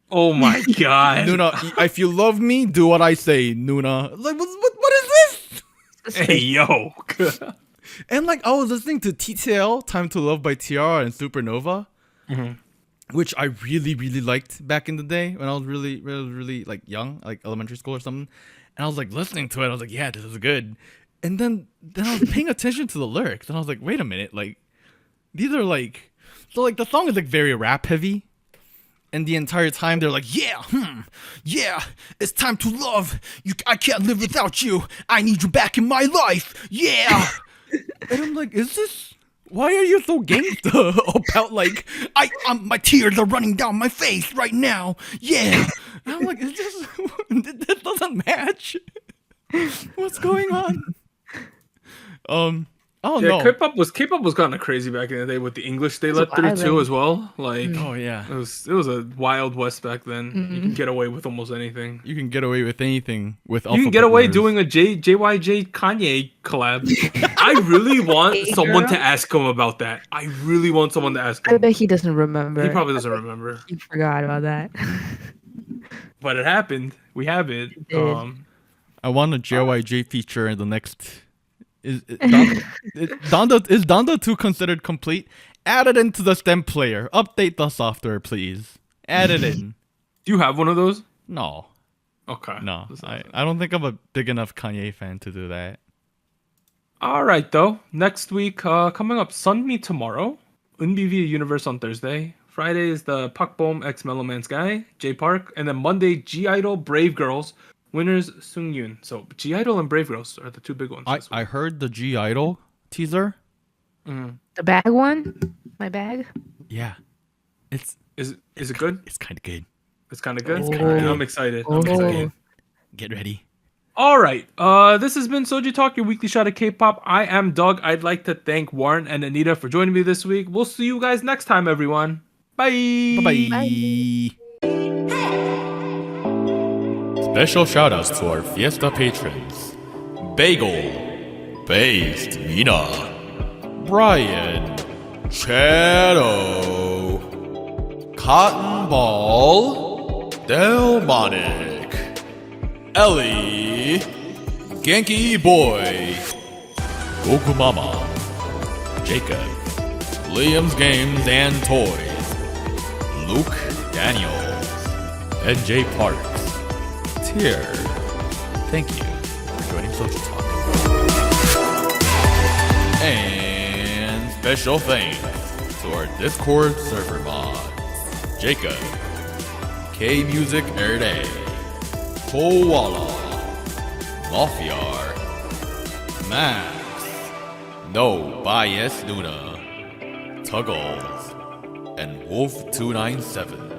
Oh my god. Nuna, if you love me, do what I say, Nuna. Like, what is this? Hey, yo. And like, I was listening to TTL, Time to Love by Tiara and Supernova, which I really, really liked back in the day when I was really like young, like elementary school or something. And I was like listening to it. I was like, yeah, this is good. And then I was paying attention to the lyrics, and I was like, wait a minute, like these are like, so like the song is like very rap heavy. And the entire time they're like, yeah, it's time to love. I can't live without you. I need you back in my life. Yeah. And I'm like, why are you so gangsta about like, my tears are running down my face right now. Yeah. And I'm like, this doesn't match. What's going on? Oh yeah, no. K-pop was kind of crazy back in the day with the English they let through too as well. Like, oh yeah, it was a wild west back then. You can get away with almost anything. You can get away with anything with. You can get away doing a JYJ Kanye collab. I really want someone to ask him about that. I really want someone to ask him. I bet he doesn't remember. He probably doesn't remember. He forgot about that. But it happened. We have it. I want a JYJ feature in the next. Is Donda 2 considered complete? Add it into the stem player. Update the software, please. Add it in. Do you have one of those? No. Okay. No. I don't think I'm a big enough Kanye fan to do that. All right, though. Next week, coming up, Sunmi tomorrow. Unbi via Universe on Thursday. Friday is the Pakbom x Mellow Man Sky, J Park. And then Monday, G-Idol, Brave Girls. Winners Sungyoon. So G-Idol and Brave Girls are the two big ones. I heard the G-Idol teaser. The bag one? My bag? Yeah. Is it good? It's kind of good. It's kind of good? It's kinda good. I'm excited. Get ready. All right. This has been SojuTalk, your weekly shot of K-pop. I am Doug. I'd like to thank Warren and Anita for joining me this week. We'll see you guys next time, everyone. Bye. Bye-bye. Special shoutouts to our Fiesta patrons: Bagel, Based Mina, Brian, Shadow, Cotton Ball, Delmonic, Ellie, Genki Boy, Goku Mama, Jacob, Liam's Games and Toys, Luke Daniels, and J Parks. Here. Thank you for joining SojuTalk. And special thanks to our Discord server mods: Jacob, K Music Erday, Koala, Mafiar, Max, No Bias Luna, Tuggles, and Wolf297.